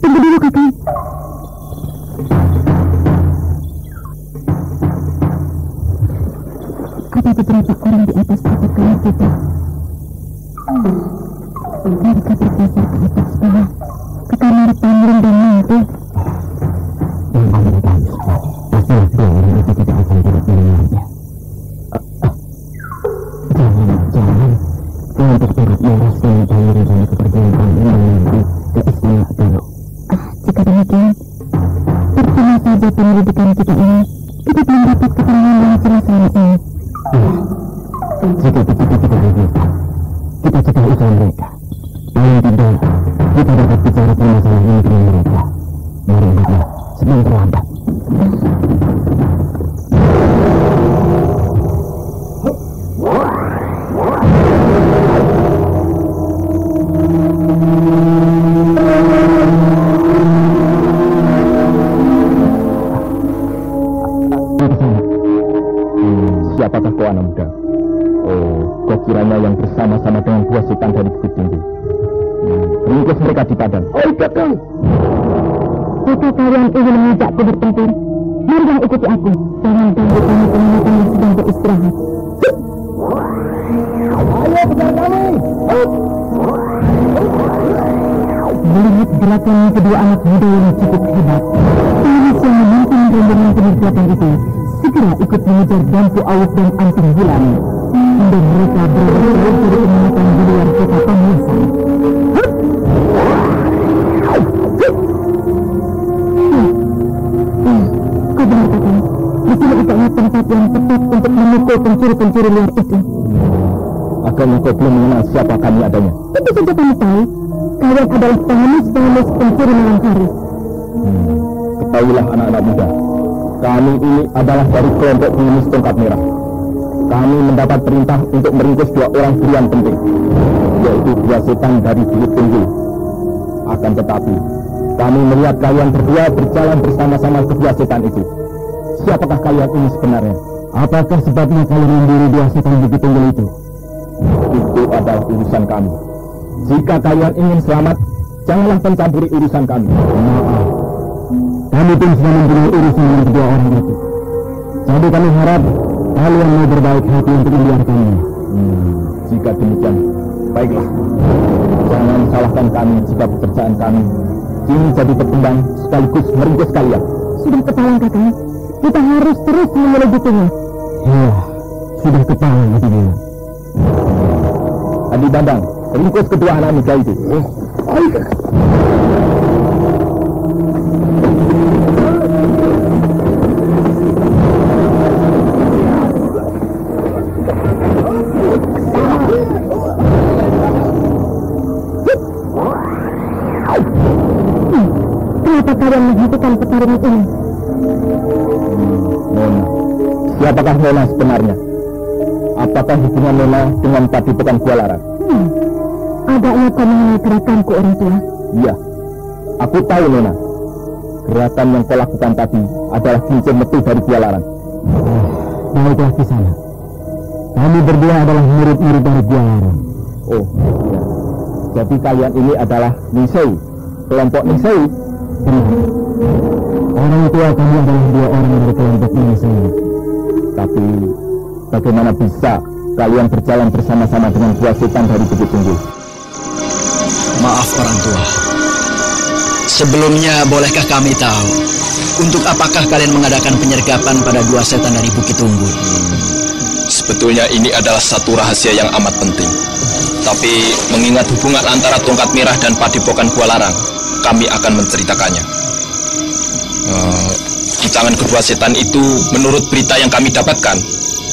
Tunggu dulu, Kakak. Ada beberapa orang di atas atap kamar kita. Mereka bergeser ke atas bawah, ke kamar Pangling dan Mantu. Yang ada tahu sekali, pastilah dua orang itu tidak akan tidak mendengarnya. Jangan kelompok tongkat merah sedang mencari rencana kepergian Pangling dan Mantu ke istana Ataro. Jika demikian, percuma saja penyelidikan kita ini. Kita belum dapat keterangan yang jelas selama ini. Jika kita rebutan, kita cegah usaha mereka. Paling tidak, kita dapat bicara permasalahan ini dengan mereka. Mari lihatlah, sebelum terlambat. Siapakah kau, anak muda? Oh, kau kiranya yang bersama-sama dengan dua setan dari Bukit Tinggi. Ringkus mereka di padang. Oh, Kakang! Jika kalian ingin mengajakku bertempur, mari yang ikuti aku. Jangan ganggu kami pengamatan yang sedang beristirahat. Ayo, kejar kami! Melihat gerakan kedua anak muda yang cukup hebat, penulis yang memimpin rombongan penyergatan itu segera ikut mengejar Dampu Awuk dan Anting Bulan. Dan mereka berlari dari pengamatan di luar kota Pamungsan. Kau benar, Kakang. Di sini agaknya tempat yang tepat untuk memukul pencuri-pencuri liar itu. Agaknya kau belum mengenal siapa kami adanya. Itu saja kami tahu. Kalian adalah pengemis pencuri malam hari. Ketahuilah anak-anak muda, kami ini adalah dari kelompok pengemis tongkat merah. Kami mendapat perintah untuk meringkus 2 orang brilian penting, yaitu 2 setan dari Bukit Tinggi. Akan tetapi, kami melihat kalian berdua berjalan bersama-sama kedua setan itu. Siapakah kalian ini sebenarnya? Apakah sebabnya kalian memburu 2 setan Bukit Tinggi itu? Itu adalah urusan kami. Jika kalian ingin selamat, janganlah mencampuri urusan kami. Maaf, kami pun sedang mempunyai urusan dengan kedua orang itu. Jadi kami harap kalian mau berbaik hati untuk membiarkannya. Jika demikian, baiklah. Jangan salahkan kami jika pekerjaan kami ini jadi berkembang sekaligus meringkus kalian. Sudah ketahuan, Kakang. Kita harus terus menyelidikinya. Iya, sudah ketahuan, Adi Bulan. Adi Bandang, ringkus kedua anak muda itu. Baik. mengapa kalian menghentikan pertarungan ini? Nona, siapakah Nona sebenarnya? Apakah hubungan Nona dengan Padepokan Kualarang? Agaknya kau mengenai gerakanku, orang tua. Iya, aku tahu Nona. Gerakan yang kau lakukan tadi adalah kincir metu dari Kualarang. Baiklah Kisana. Kami berdua adalah murid-murid dari Kualarang. Oh, ya. Jadi kalian ini adalah Nisei, kelompok Nisei. Orang tua kami adalah 2 orang dari kelompok Nisei. Tapi bagaimana bisa kalian berjalan bersama-sama dengan dua setan dari Bukit Tunggul? Maaf orang tua. Sebelumnya bolehkah kami tahu untuk apakah kalian mengadakan penyergapan pada 2 setan dari Bukit Tunggul? Sebetulnya ini adalah satu rahasia yang amat penting. Tapi mengingat hubungan antara Tongkat Merah dan Padepokan Kualarang, kami akan menceritakannya. Di tangan kedua setan itu, menurut berita yang kami dapatkan,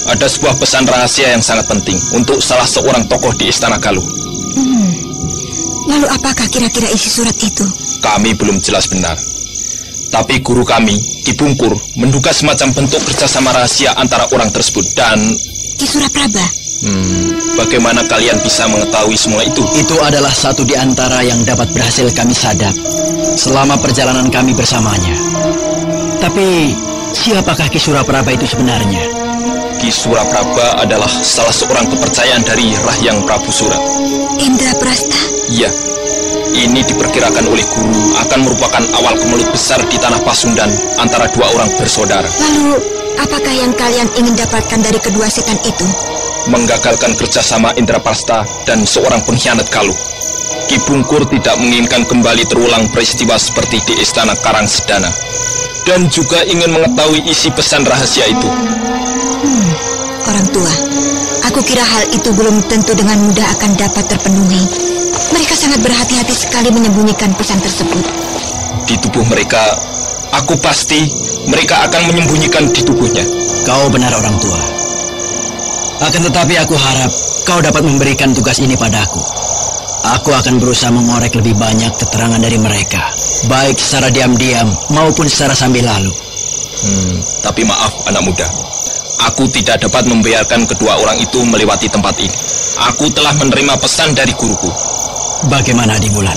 ada sebuah pesan rahasia yang sangat penting untuk salah seorang tokoh di Istana Galuh. Lalu apakah kira-kira isi surat itu? Kami belum jelas benar. Tapi guru kami, Ki Bungkur, menduga semacam bentuk kerjasama rahasia antara orang tersebut dan... Ki Surapraba? Bagaimana kalian bisa mengetahui semua itu? Itu adalah satu di antara yang dapat berhasil kami sadap selama perjalanan kami bersamanya. Tapi siapakah Ki Surapraba itu sebenarnya? Ki Surapraba adalah salah seorang kepercayaan dari Rahyang Prabu Sura. Indraprasta? Iya. Ini diperkirakan oleh guru akan merupakan awal kemelut besar di tanah Pasundan antara 2 orang bersaudara. Lalu, apakah yang kalian ingin dapatkan dari kedua setan itu? Menggagalkan kerjasama Indraprasta dan seorang pengkhianat Galuh. Ki Bungkur tidak menginginkan kembali terulang peristiwa seperti di Istana Karangsedana. Dan juga ingin mengetahui isi pesan rahasia itu. Orang tua, aku kira hal itu belum tentu dengan mudah akan dapat terpenuhi. Mereka sangat berhati-hati sekali menyembunyikan pesan tersebut. Di tubuh mereka, aku pasti mereka akan menyembunyikan di tubuhnya. Kau benar orang tua. Akan tetapi aku harap kau dapat memberikan tugas ini padaku. Aku akan berusaha mengorek lebih banyak keterangan dari mereka, baik secara diam-diam maupun secara sambil lalu. Tapi maaf anak muda, aku tidak dapat membiarkan kedua orang itu melewati tempat ini. Aku telah menerima pesan dari guruku. Bagaimana di Bulan?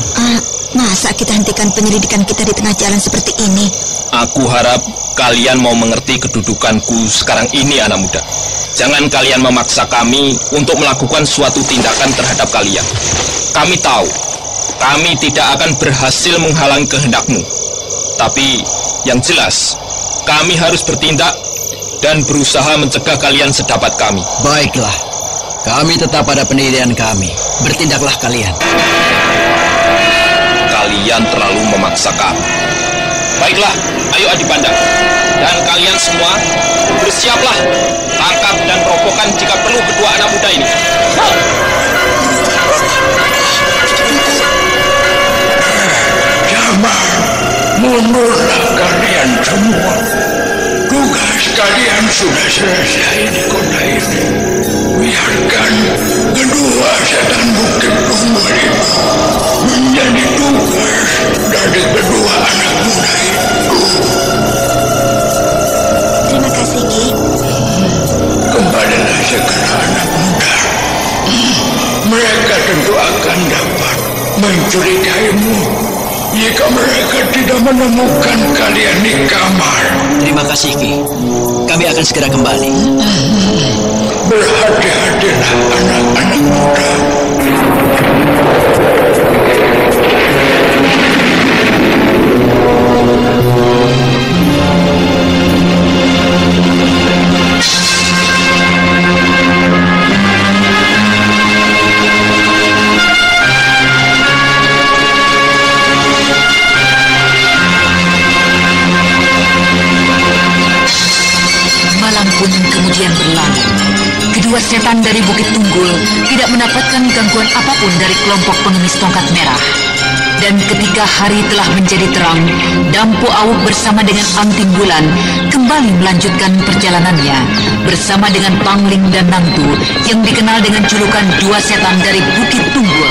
Masa kita hentikan penyelidikan kita di tengah jalan seperti ini? Aku harap kalian mau mengerti kedudukanku sekarang ini anak muda. Jangan kalian memaksa kami untuk melakukan suatu tindakan terhadap kalian. Kami tahu, kami tidak akan berhasil menghalangi kehendakmu. Tapi yang jelas, kami harus bertindak dan berusaha mencegah kalian sedapat kami. Baiklah, kami tetap pada pendirian kami. Bertindaklah kalian. Kalian terlalu memaksa kami. Baiklah, ayo Adipanda. Dan kalian semua bersiaplah. Tangkap dan robohkan jika perlu kedua anak muda ini. Jamal, mundurlah kalian semua. Tugas kalian sudah selesai di kota ini. Biarkan kedua setan Bukit Tunggul itu menjadi tugas dari kedua anak muda itu. Terima kasih, Ki. Kembalilah segera anak muda. Mereka tentu akan dapat mencurigaimu jika mereka tidak menemukan kalian di kamar. Terima kasih, Ki. Kami akan segera kembali. Berhati-hatilah anak-anak muda. Malam pun kemudian berlalu. Kedua setan dari Bukit Tunggul tidak mendapatkan gangguan apapun dari kelompok pengemis tongkat merah. Dan ketika hari telah menjadi terang, Dampu Awuk bersama dengan Anting Bulan kembali melanjutkan perjalanannya bersama dengan Pangling dan Nangtu yang dikenal dengan julukan dua setan dari Bukit Tunggul.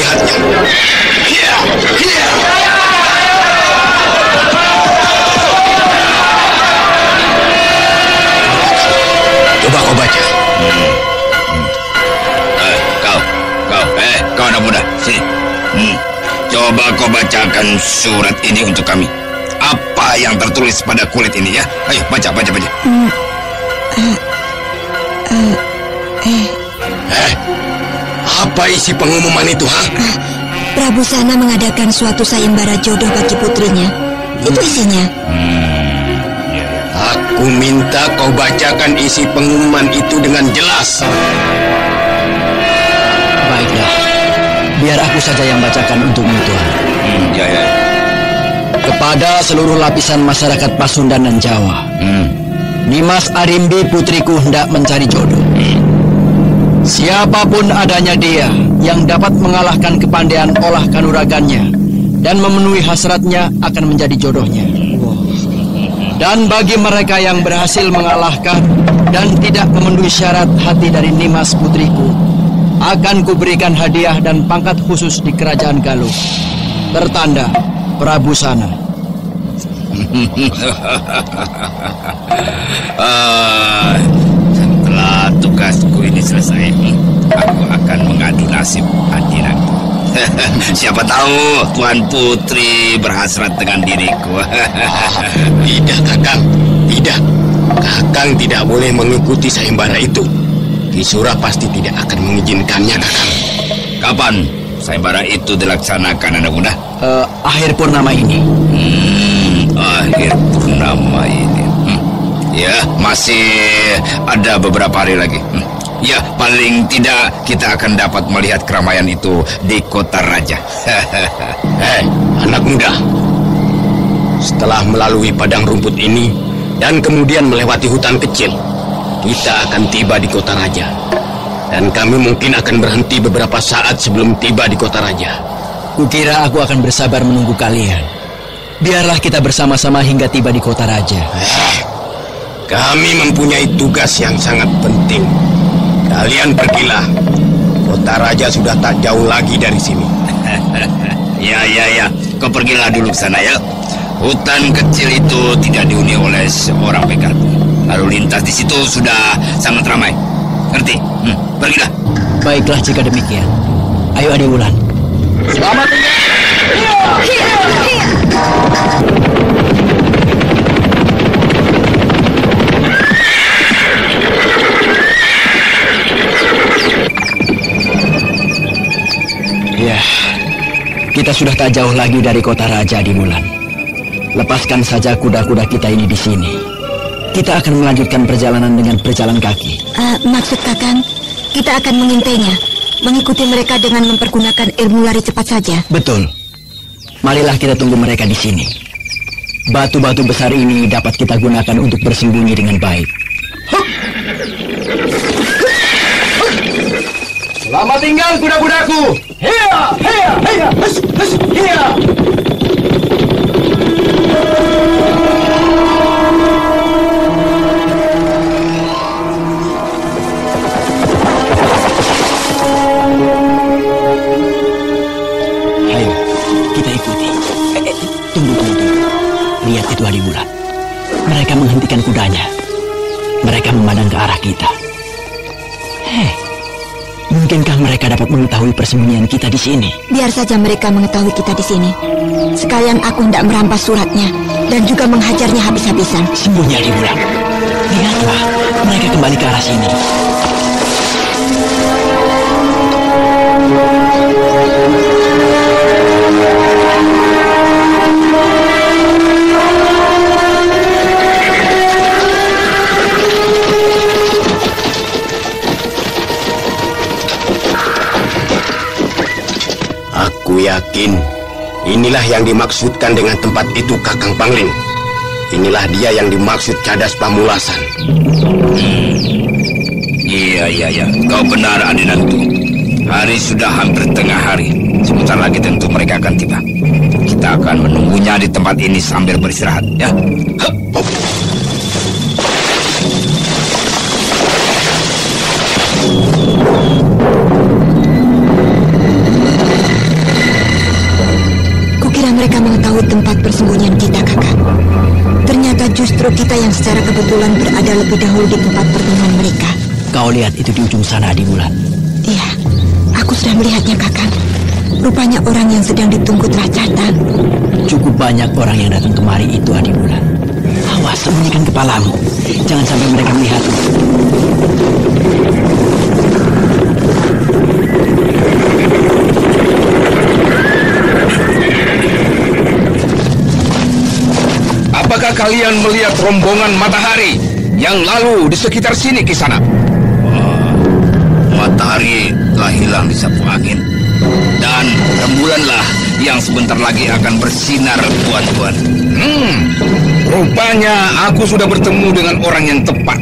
melihatnya. Coba kau baca. Kau anak muda, sini. Coba kau bacakan surat ini untuk kami. Apa yang tertulis pada kulit ini ya? Ayo baca. Apa isi pengumuman itu, ha? Prabu Sana mengadakan suatu sayembara jodoh bagi putrinya. Itu isinya. Aku minta kau bacakan isi pengumuman itu dengan jelas. Baiklah, biar aku saja yang bacakan untukmu, Tuhan. Kepada seluruh lapisan masyarakat Pasundan dan Jawa, Nimas Arimbi putriku hendak mencari jodoh. Siapapun adanya dia yang dapat mengalahkan kepandaian olah kanuragannya dan memenuhi hasratnya akan menjadi jodohnya. Dan bagi mereka yang berhasil mengalahkan dan tidak memenuhi syarat hati dari Nimas putriku, akan kuberikan hadiah dan pangkat khusus di kerajaan Galuh. Tertanda Prabu Sana. Setelah tugasku ini selesai, aku akan mengadu nasib hadiranku. Siapa tahu Tuan Putri berhasrat dengan diriku. Tidak, Kakang. Tidak. Kakang tidak boleh mengikuti sayembara itu. Ki Sura pasti tidak akan mengizinkannya, Kakang. Kapan sayembara itu dilaksanakan, anak muda? Akhir purnama ini. Akhir purnama ini. Ya, masih ada beberapa hari lagi. Ya, paling tidak kita akan dapat melihat keramaian itu di kota raja. Anak muda. Setelah melalui padang rumput ini dan kemudian melewati hutan kecil, kita akan tiba di kota raja. Dan kami mungkin akan berhenti beberapa saat sebelum tiba di kota raja. Kukira aku akan bersabar menunggu kalian. Biarlah kita bersama-sama hingga tiba di kota raja. Kami mempunyai tugas yang sangat penting. Kalian pergilah. Kota raja sudah tak jauh lagi dari sini. Ya. Kau pergilah dulu ke sana ya. Hutan kecil itu tidak dihuni oleh seorang begal. Lalu lintas di situ sudah sangat ramai. Ngerti? Pergilah. Baiklah jika demikian. Ayo Ade Wulan. Selamat tinggal. Ya, kita sudah tak jauh lagi dari kota raja di Wulan. Lepaskan saja kuda-kuda kita ini di sini. Kita akan melanjutkan perjalanan dengan berjalan kaki. Maksud Kakang, kita akan mengintainya, mengikuti mereka dengan mempergunakan ilmu lari cepat saja. Betul. Marilah kita tunggu mereka di sini. Batu-batu besar ini dapat kita gunakan untuk bersembunyi dengan baik. Selamat tinggal kuda-kudaku. Hiya, hiya, hiya, hiya. Ayo, kita ikuti. Tunggu. Lihat itu Ade Wulan. Mereka menghentikan kudanya. Mereka memandang ke arah kita. Mungkinkah mereka dapat mengetahui persembunyian kita di sini? Biar saja mereka mengetahui kita di sini. Sekalian aku hendak merampas suratnya dan juga menghajarnya habis-habisan. Sembunyi Ade Wulan. Lihatlah, mereka kembali ke arah sini. Aku yakin inilah yang dimaksudkan dengan tempat itu, Kakang Pangling. Inilah dia yang dimaksud Cadas Pamulasan. Iya. Kau benar, Adinantu. Hari sudah hampir tengah hari. Sebentar lagi tentu mereka akan tiba. Kita akan menunggunya di tempat ini sambil beristirahat, ya. tempat persembunyian kita, Kakang. Ternyata justru kita yang secara kebetulan berada lebih dahulu di tempat pertemuan mereka. Kau lihat itu di ujung sana, Adi Wulan. Iya, aku sudah melihatnya, Kakang. Rupanya orang yang sedang ditunggu telah datang. Cukup banyak orang yang datang kemari itu, Adi Wulan. Awas, sembunyikan kepalamu. Jangan sampai mereka melihatmu. Apakah kalian melihat rombongan matahari yang lalu di sekitar sini, Kisana? Matahari telah hilang di sapu angin, dan rembulanlah yang sebentar lagi akan bersinar, tuan-tuan. Rupanya aku sudah bertemu dengan orang yang tepat.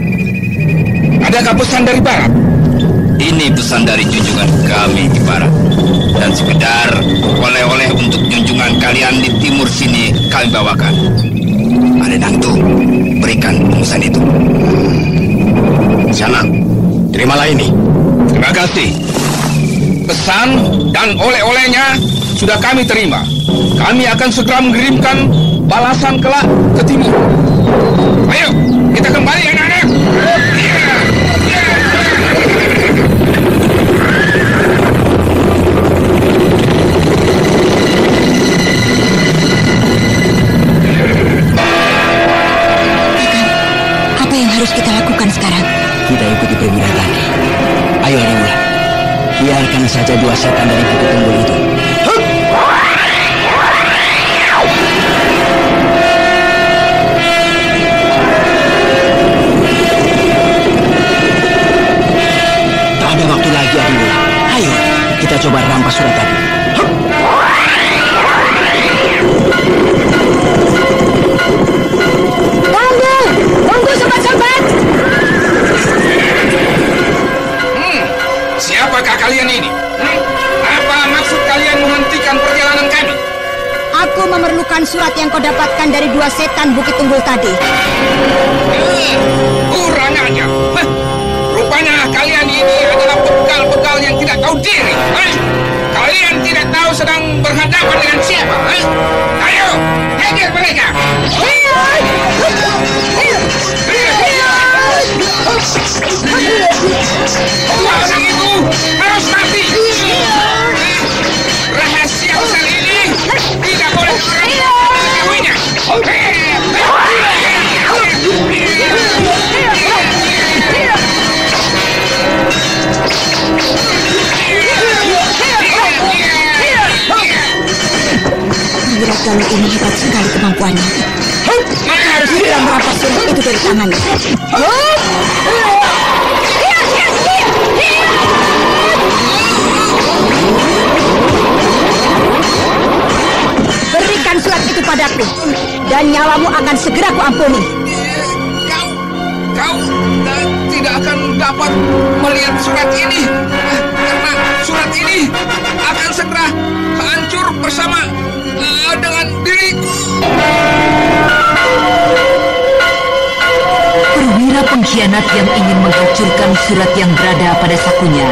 Adakah pesan dari barat? Ini pesan dari junjungan kami di barat, dan sekedar oleh-oleh untuk junjungan kalian di timur sini kami bawakan. Ada Dangtu, berikan pesan itu. Sana, terimalah ini. Terima kasih. Pesan dan oleh-olehnya sudah kami terima. Kami akan segera mengirimkan balasan kelak ke timur. Ayo, kita kembali, anak-anak. Apa yang harus kita lakukan sekarang? Kita ikuti perwira tadi. Ayo, Adi Wulan. Biarkan saja dua setan dari Bukit Tunggul itu. Tak ada waktu lagi, Adi Wulan. Ayo, kita coba rampas surat tadi. Tunggu sobat-sobat. Siapakah kalian ini? Apa maksud kalian menghentikan perjalanan kami? Aku memerlukan surat yang kau dapatkan dari dua setan Bukit Tunggul tadi. Kurang ajar. Rupanya kalian ini adalah begal-begal yang tidak tahu diri. Kalian tidak tahu sedang berhadapan dengan siapa. Ayo, hajar mereka. Orang itu harus mati. Rahasia besar ini tidak boleh orang mengetahuinya. Perwira Galuh ini hebat sekali kemampuannya. Kita harus segera merampas surat itu dari tangannya. Berikan surat itu padaku, dan nyawamu akan segera kuampuni. Kau tidak akan dapat melihat surat ini, karena surat ini akan segera hancur bersama dengan diriku. Perwira pengkhianat yang ingin menghancurkan surat yang berada pada sakunya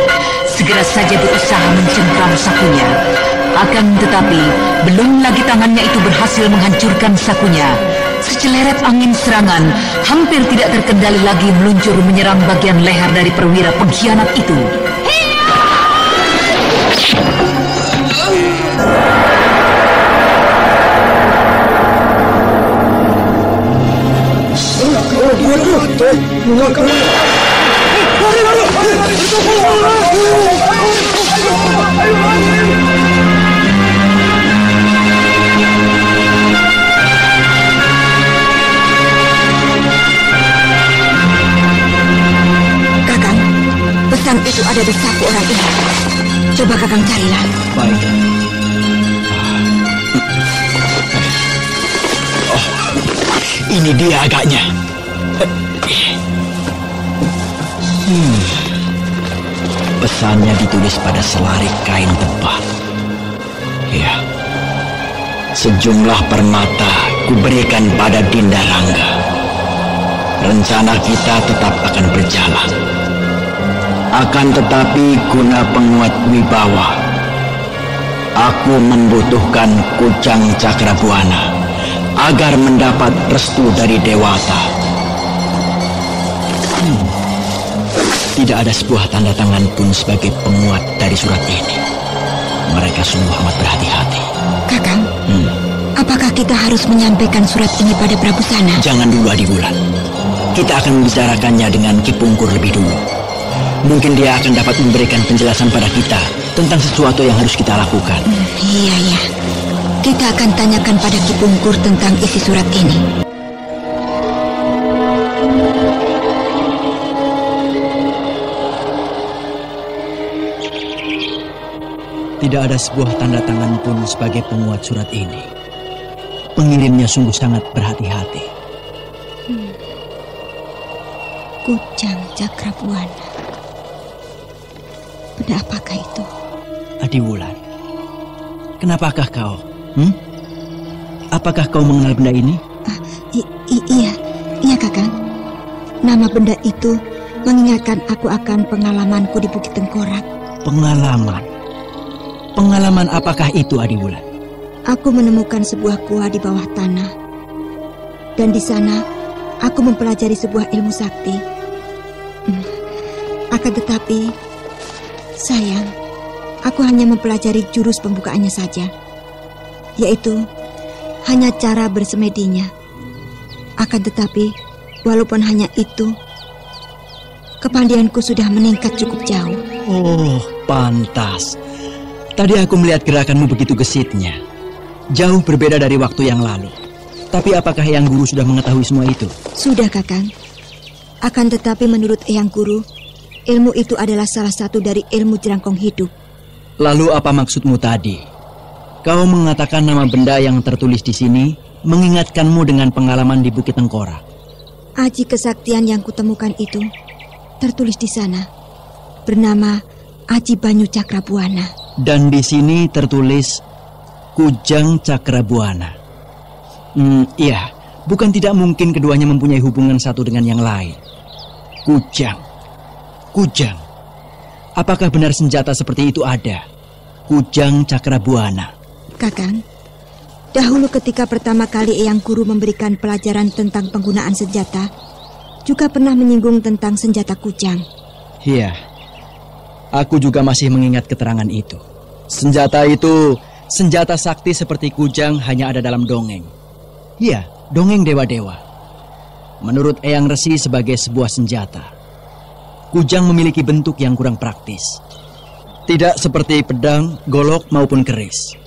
segera saja berusaha mencengkram sakunya. Akan tetapi, belum lagi tangannya itu berhasil menghancurkan sakunya, seceleret angin serangan hampir tidak terkendali lagi meluncur menyerang bagian leher dari perwira pengkhianat itu. Kakang, pesan itu ada di saku orang ini. Coba Kakang carilah. Baiklah. Oh, ini dia agaknya. Pesannya ditulis pada selari kain tebal. Ya, sejumlah permata kuberikan pada Dinda Rangga. Rencana kita tetap akan berjalan. Akan tetapi guna penguat wibawa, aku membutuhkan Kujang Cakrabuana. agar mendapat restu dari Dewata. Tidak ada sebuah tanda tangan pun sebagai penguat dari surat ini. Mereka sungguh amat berhati-hati. Kakang, apakah kita harus menyampaikan surat ini pada Prabu Sana? Jangan dulu, Adi Wulan. Kita akan membicarakannya dengan Ki Pungkur lebih dulu. Mungkin dia akan dapat memberikan penjelasan pada kita tentang sesuatu yang harus kita lakukan. Iya. Kita akan tanyakan pada Ki Pungkur tentang isi surat ini. Tidak ada sebuah tanda tangan pun sebagai penguat surat ini. Pengirimnya sungguh sangat berhati-hati. Kujang Cakrabuana. Benda apakah itu? Adi Wulan, kenapakah kau? Apakah kau mengenal benda ini? Iya Kakang. Nama benda itu mengingatkan aku akan pengalamanku di Bukit Tengkorak. Pengalaman apakah itu, Adi Wulan? Aku menemukan sebuah gua di bawah tanah. Dan di sana, aku mempelajari sebuah ilmu sakti. Akan tetapi, sayang, aku hanya mempelajari jurus pembukaannya saja. Yaitu, hanya cara bersemedinya. Akan tetapi, walaupun hanya itu, kepandaianku sudah meningkat cukup jauh. Oh, pantas. Tadi aku melihat gerakanmu begitu gesitnya. Jauh berbeda dari waktu yang lalu. Tapi apakah Eyang Guru sudah mengetahui semua itu? Sudah, Kakang. Akan tetapi menurut Eyang Guru, ilmu itu adalah salah satu dari ilmu jerangkong hidup. Lalu apa maksudmu tadi? Kau mengatakan nama benda yang tertulis di sini mengingatkanmu dengan pengalaman di Bukit Tengkorak. Aji kesaktian yang kutemukan itu tertulis di sana. Bernama Aji Banyu Cakrabuana. Dan di sini tertulis Kujang Cakrabuana. Iya, bukan tidak mungkin keduanya mempunyai hubungan satu dengan yang lain. Kujang. Apakah benar senjata seperti itu ada? Kujang Cakrabuana. Kakang, dahulu ketika pertama kali Eyang Guru memberikan pelajaran tentang penggunaan senjata, juga pernah menyinggung tentang senjata kujang. Iya. Aku juga masih mengingat keterangan itu. Senjata itu, senjata sakti seperti kujang hanya ada dalam dongeng. Iya, dongeng dewa-dewa. Menurut Eyang Resi sebagai sebuah senjata, kujang memiliki bentuk yang kurang praktis. Tidak seperti pedang, golok maupun keris.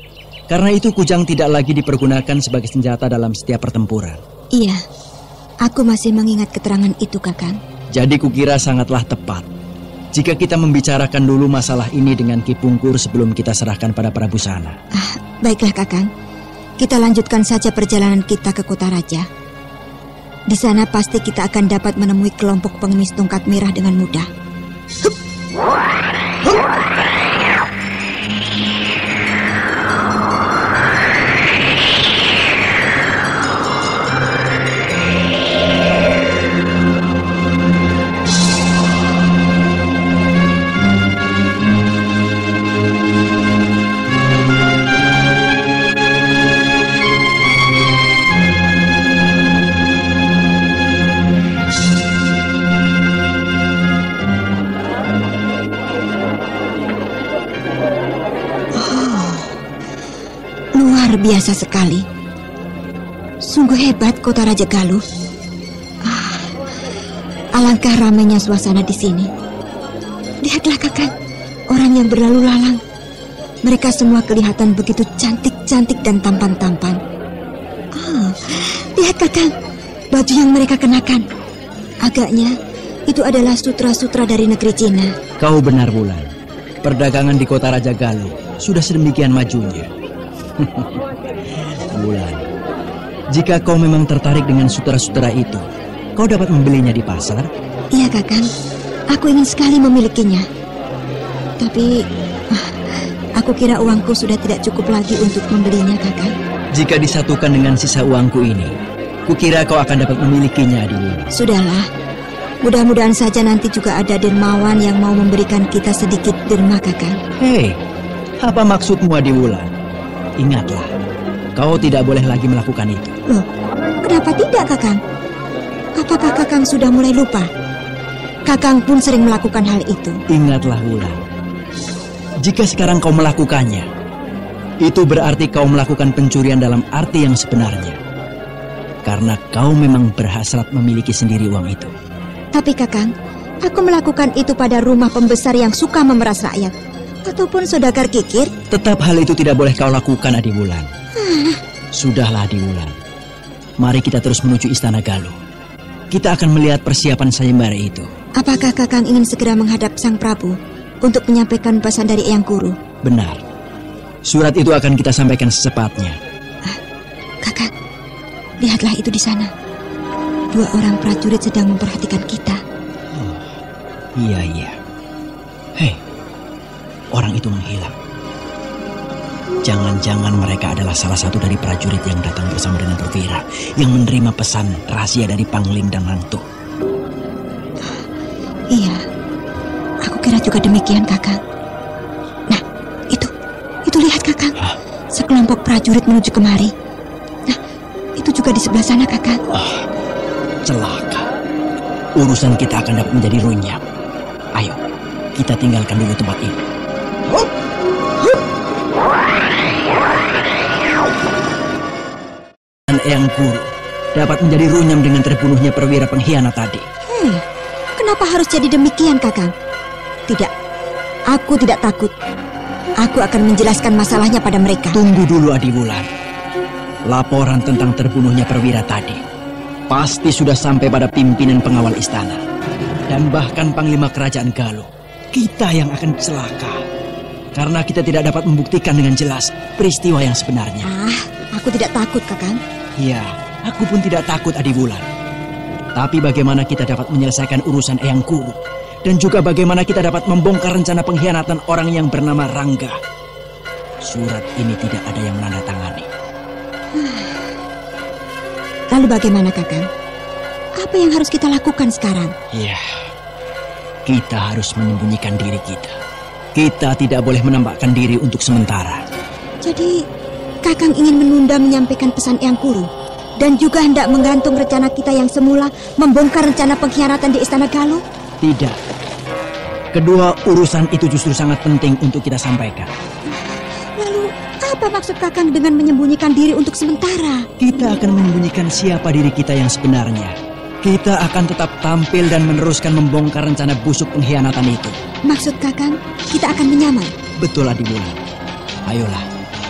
Karena itu kujang tidak lagi dipergunakan sebagai senjata dalam setiap pertempuran. Iya, aku masih mengingat keterangan itu, Kakang. Jadi kukira sangatlah tepat jika kita membicarakan dulu masalah ini dengan Ki Pungkur sebelum kita serahkan pada Prabu Sana. Baiklah, Kakang. Kita lanjutkan saja perjalanan kita ke Kota Raja. Di sana pasti kita akan dapat menemui kelompok pengemis tongkat merah dengan mudah. Biasa sekali. Sungguh hebat Kota Raja Galuh. Alangkah ramainya suasana di sini. Lihatlah, Kakang, orang yang berlalu lalang. Mereka semua kelihatan begitu cantik-cantik dan tampan-tampan. Lihat, Kakang, baju yang mereka kenakan. Agaknya itu adalah sutra-sutra dari negeri Cina. Kau benar, Wulan. Perdagangan di Kota Raja Galuh sudah sedemikian majunya. Wulan, jika kau memang tertarik dengan sutra-sutra itu, kau dapat membelinya di pasar? Iya, Kakang. Aku ingin sekali memilikinya. Tapi aku kira uangku sudah tidak cukup lagi untuk membelinya, Kakang. Jika disatukan dengan sisa uangku ini, kukira kau akan dapat memilikinya, Adi Wulan. Sudahlah. Mudah-mudahan saja nanti juga ada dermawan yang mau memberikan kita sedikit derma, Kakang. Hei, apa maksudmu, Adi Wulan? Ingatlah, Kau tidak boleh lagi melakukan itu. Loh, kenapa tidak, Kakang? Apakah Kakang sudah mulai lupa? Kakang pun sering melakukan hal itu. Ingatlah, Wulan. Jika sekarang kau melakukannya, itu berarti kau melakukan pencurian dalam arti yang sebenarnya. Karena kau memang berhasrat memiliki sendiri uang itu. Tapi Kakang, aku melakukan itu pada rumah pembesar yang suka memeras rakyat. Ataupun saudagar kikir. Tetap hal itu tidak boleh kau lakukan, Adi Wulan. Sudahlah, Adi Wulan. Mari kita terus menuju Istana Galuh. Kita akan melihat persiapan sayembara itu. Apakah Kakang ingin segera menghadap Sang Prabu untuk menyampaikan pesan dari Eyang Guru? Benar. Surat itu akan kita sampaikan secepatnya. Kakang, lihatlah itu di sana. 2 orang prajurit sedang memperhatikan kita. Oh, iya. Hei, orang itu menghilang. Jangan-jangan mereka adalah salah satu dari prajurit yang datang bersama dengan Perwira yang menerima pesan rahasia dari Pangling dan Rangtuh. Iya, aku kira juga demikian, Kakang. Nah, itu lihat, Kakang. Sekelompok prajurit menuju kemari. Nah, itu juga di sebelah sana, Kakang. Celaka. Urusan kita akan dapat menjadi runyam. Ayo, kita tinggalkan dulu tempat ini. Dan Eyang Guru dapat menjadi runyam dengan terbunuhnya perwira pengkhianat tadi. Kenapa harus jadi demikian, Kakang? Tidak, aku tidak takut. Aku akan menjelaskan masalahnya pada mereka. Tunggu dulu, Adi Wulan. Laporan tentang terbunuhnya perwira tadi pasti sudah sampai pada pimpinan pengawal istana. Dan bahkan Panglima Kerajaan Galuh. Kita yang akan celaka. Karena kita tidak dapat membuktikan dengan jelas peristiwa yang sebenarnya. Aku tidak takut, Kakang. Ya, aku pun tidak takut, Adi Wulan. Tapi bagaimana kita dapat menyelesaikan urusan Eyang Guru? Dan juga bagaimana kita dapat membongkar rencana pengkhianatan orang yang bernama Rangga? Surat ini tidak ada yang menandatangani. Lalu bagaimana, Kakang? Apa yang harus kita lakukan sekarang? Ya, kita harus menyembunyikan diri kita. Kita tidak boleh menampakkan diri untuk sementara. Jadi, Kakang ingin menunda menyampaikan pesan Eyang Guru? Dan juga hendak menggantung rencana kita yang semula membongkar rencana pengkhianatan di Istana Galuh? Tidak. Kedua urusan itu justru sangat penting untuk kita sampaikan. Lalu, apa maksud Kakang dengan menyembunyikan diri untuk sementara? Kita akan menyembunyikan siapa diri kita yang sebenarnya. Kita akan tetap tampil dan meneruskan membongkar rencana busuk pengkhianatan itu. Maksud Kakang, kita akan menyamar? Betul, Adi Wulan. Ayolah,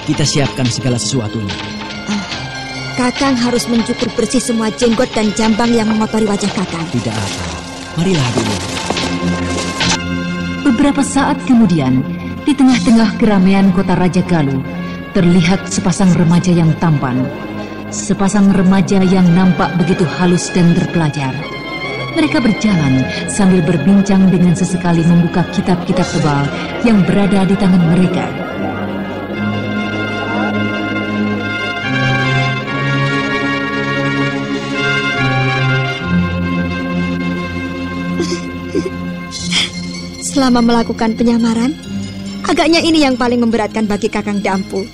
kita siapkan segala sesuatunya. Kakang harus mencukur bersih semua jenggot dan jambang yang mengotori wajah Kakang. Tidak apa. Marilah dulu. Beberapa saat kemudian, di tengah-tengah keramaian kota Raja Galuh, terlihat sepasang remaja yang tampan. Sepasang remaja yang nampak begitu halus dan terpelajar. Mereka berjalan sambil berbincang dengan sesekali membuka kitab-kitab tebal yang berada di tangan mereka. Selama melakukan penyamaran, agaknya ini yang paling memberatkan bagi Kakang Dampu.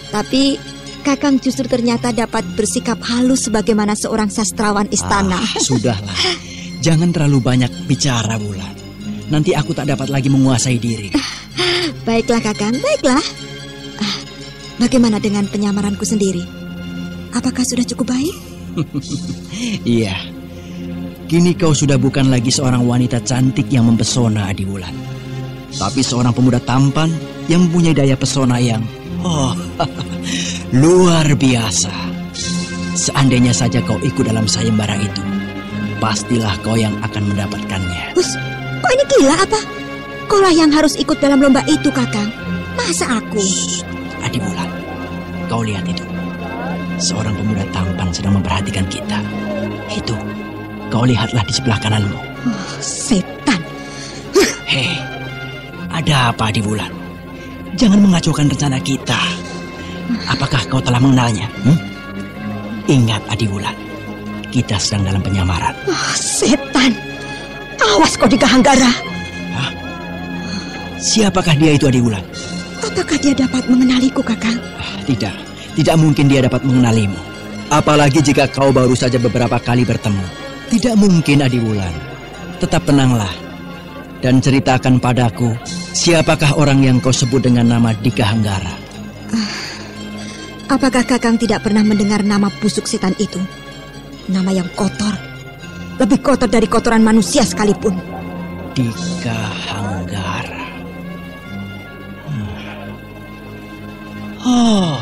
Tapi Kakang justru ternyata dapat bersikap halus sebagaimana seorang sastrawan istana. Sudahlah, jangan terlalu banyak bicara, Wulan. Nanti aku tak dapat lagi menguasai diri. Baiklah, Kakang, baiklah. Bagaimana dengan penyamaranku sendiri? Apakah sudah cukup baik? Iya. Kini kau sudah bukan lagi seorang wanita cantik yang mempesona, Adi Wulan. Tapi seorang pemuda tampan yang mempunyai daya pesona yang luar biasa. Seandainya saja kau ikut dalam sayembara itu, pastilah kau yang akan mendapatkannya. Kok ini gila apa? Kaulah yang harus ikut dalam lomba itu, Kakang. Masa aku? Adi Wulan, kau lihat itu. Seorang pemuda tampan sedang memperhatikan kita. Itu. Kau lihatlah di sebelah kananmu. Setan. Hei, ada apa, Adi Wulan? Jangan mengacaukan rencana kita. Apakah kau telah mengenalnya? Ingat, Adi Wulan, kita sedang dalam penyamaran. Setan. Awas kau di Gahanggara. Siapakah dia itu, Adi Wulan? Apakah dia dapat mengenaliku, Kakang? Tidak mungkin dia dapat mengenalimu. Apalagi jika kau baru saja beberapa kali bertemu. Tidak mungkin, Adiwulan. Tetap tenanglah. Dan ceritakan padaku, siapakah orang yang kau sebut dengan nama Dika Hanggara? Apakah Kakang tidak pernah mendengar nama busuk setan itu? Nama yang kotor. Lebih kotor dari kotoran manusia sekalipun. Dika Hanggara. Oh,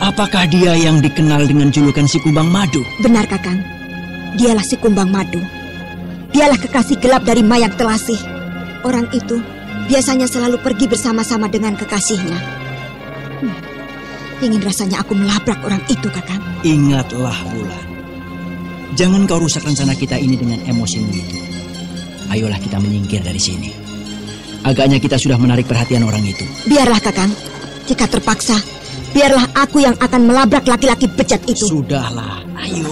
apakah dia yang dikenal dengan julukan si Kumbang Madu? Benar, Kakang. Dialah si Kumbang Madu. Dialah kekasih gelap dari Mayang Telasih. Orang itu biasanya selalu pergi bersama-sama dengan kekasihnya. Ingin rasanya aku melabrak orang itu, Kakang. Ingatlah, Wulan. Jangan kau rusak rencana kita ini dengan emosimu itu. Ayolah kita menyingkir dari sini. Agaknya kita sudah menarik perhatian orang itu. Biarlah, Kakang. Jika terpaksa, biarlah aku yang akan melabrak laki-laki bejat itu. Sudahlah, ayo.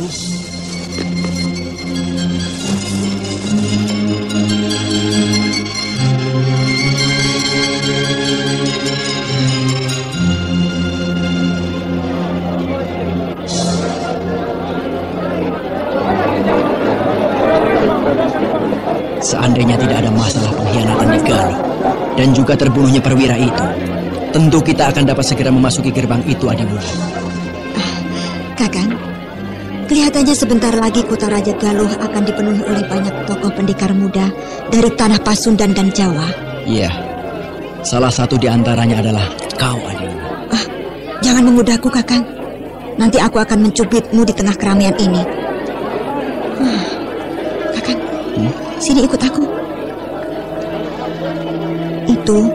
Seandainya tidak ada masalah pengkhianatan di Galuh dan juga terbunuhnya perwira itu, tentu kita akan dapat segera memasuki gerbang itu, Adiwulan. Kakang, kelihatannya sebentar lagi kota Raja Galuh akan dipenuhi oleh banyak tokoh pendekar muda dari tanah Pasundan dan Jawa. Iya, salah satu di antaranya adalah kau, Adiwulan. Jangan mengudahku, Kakang. Nanti aku akan mencubitmu di tengah keramaian ini. Kakang, sini ikut aku. Itu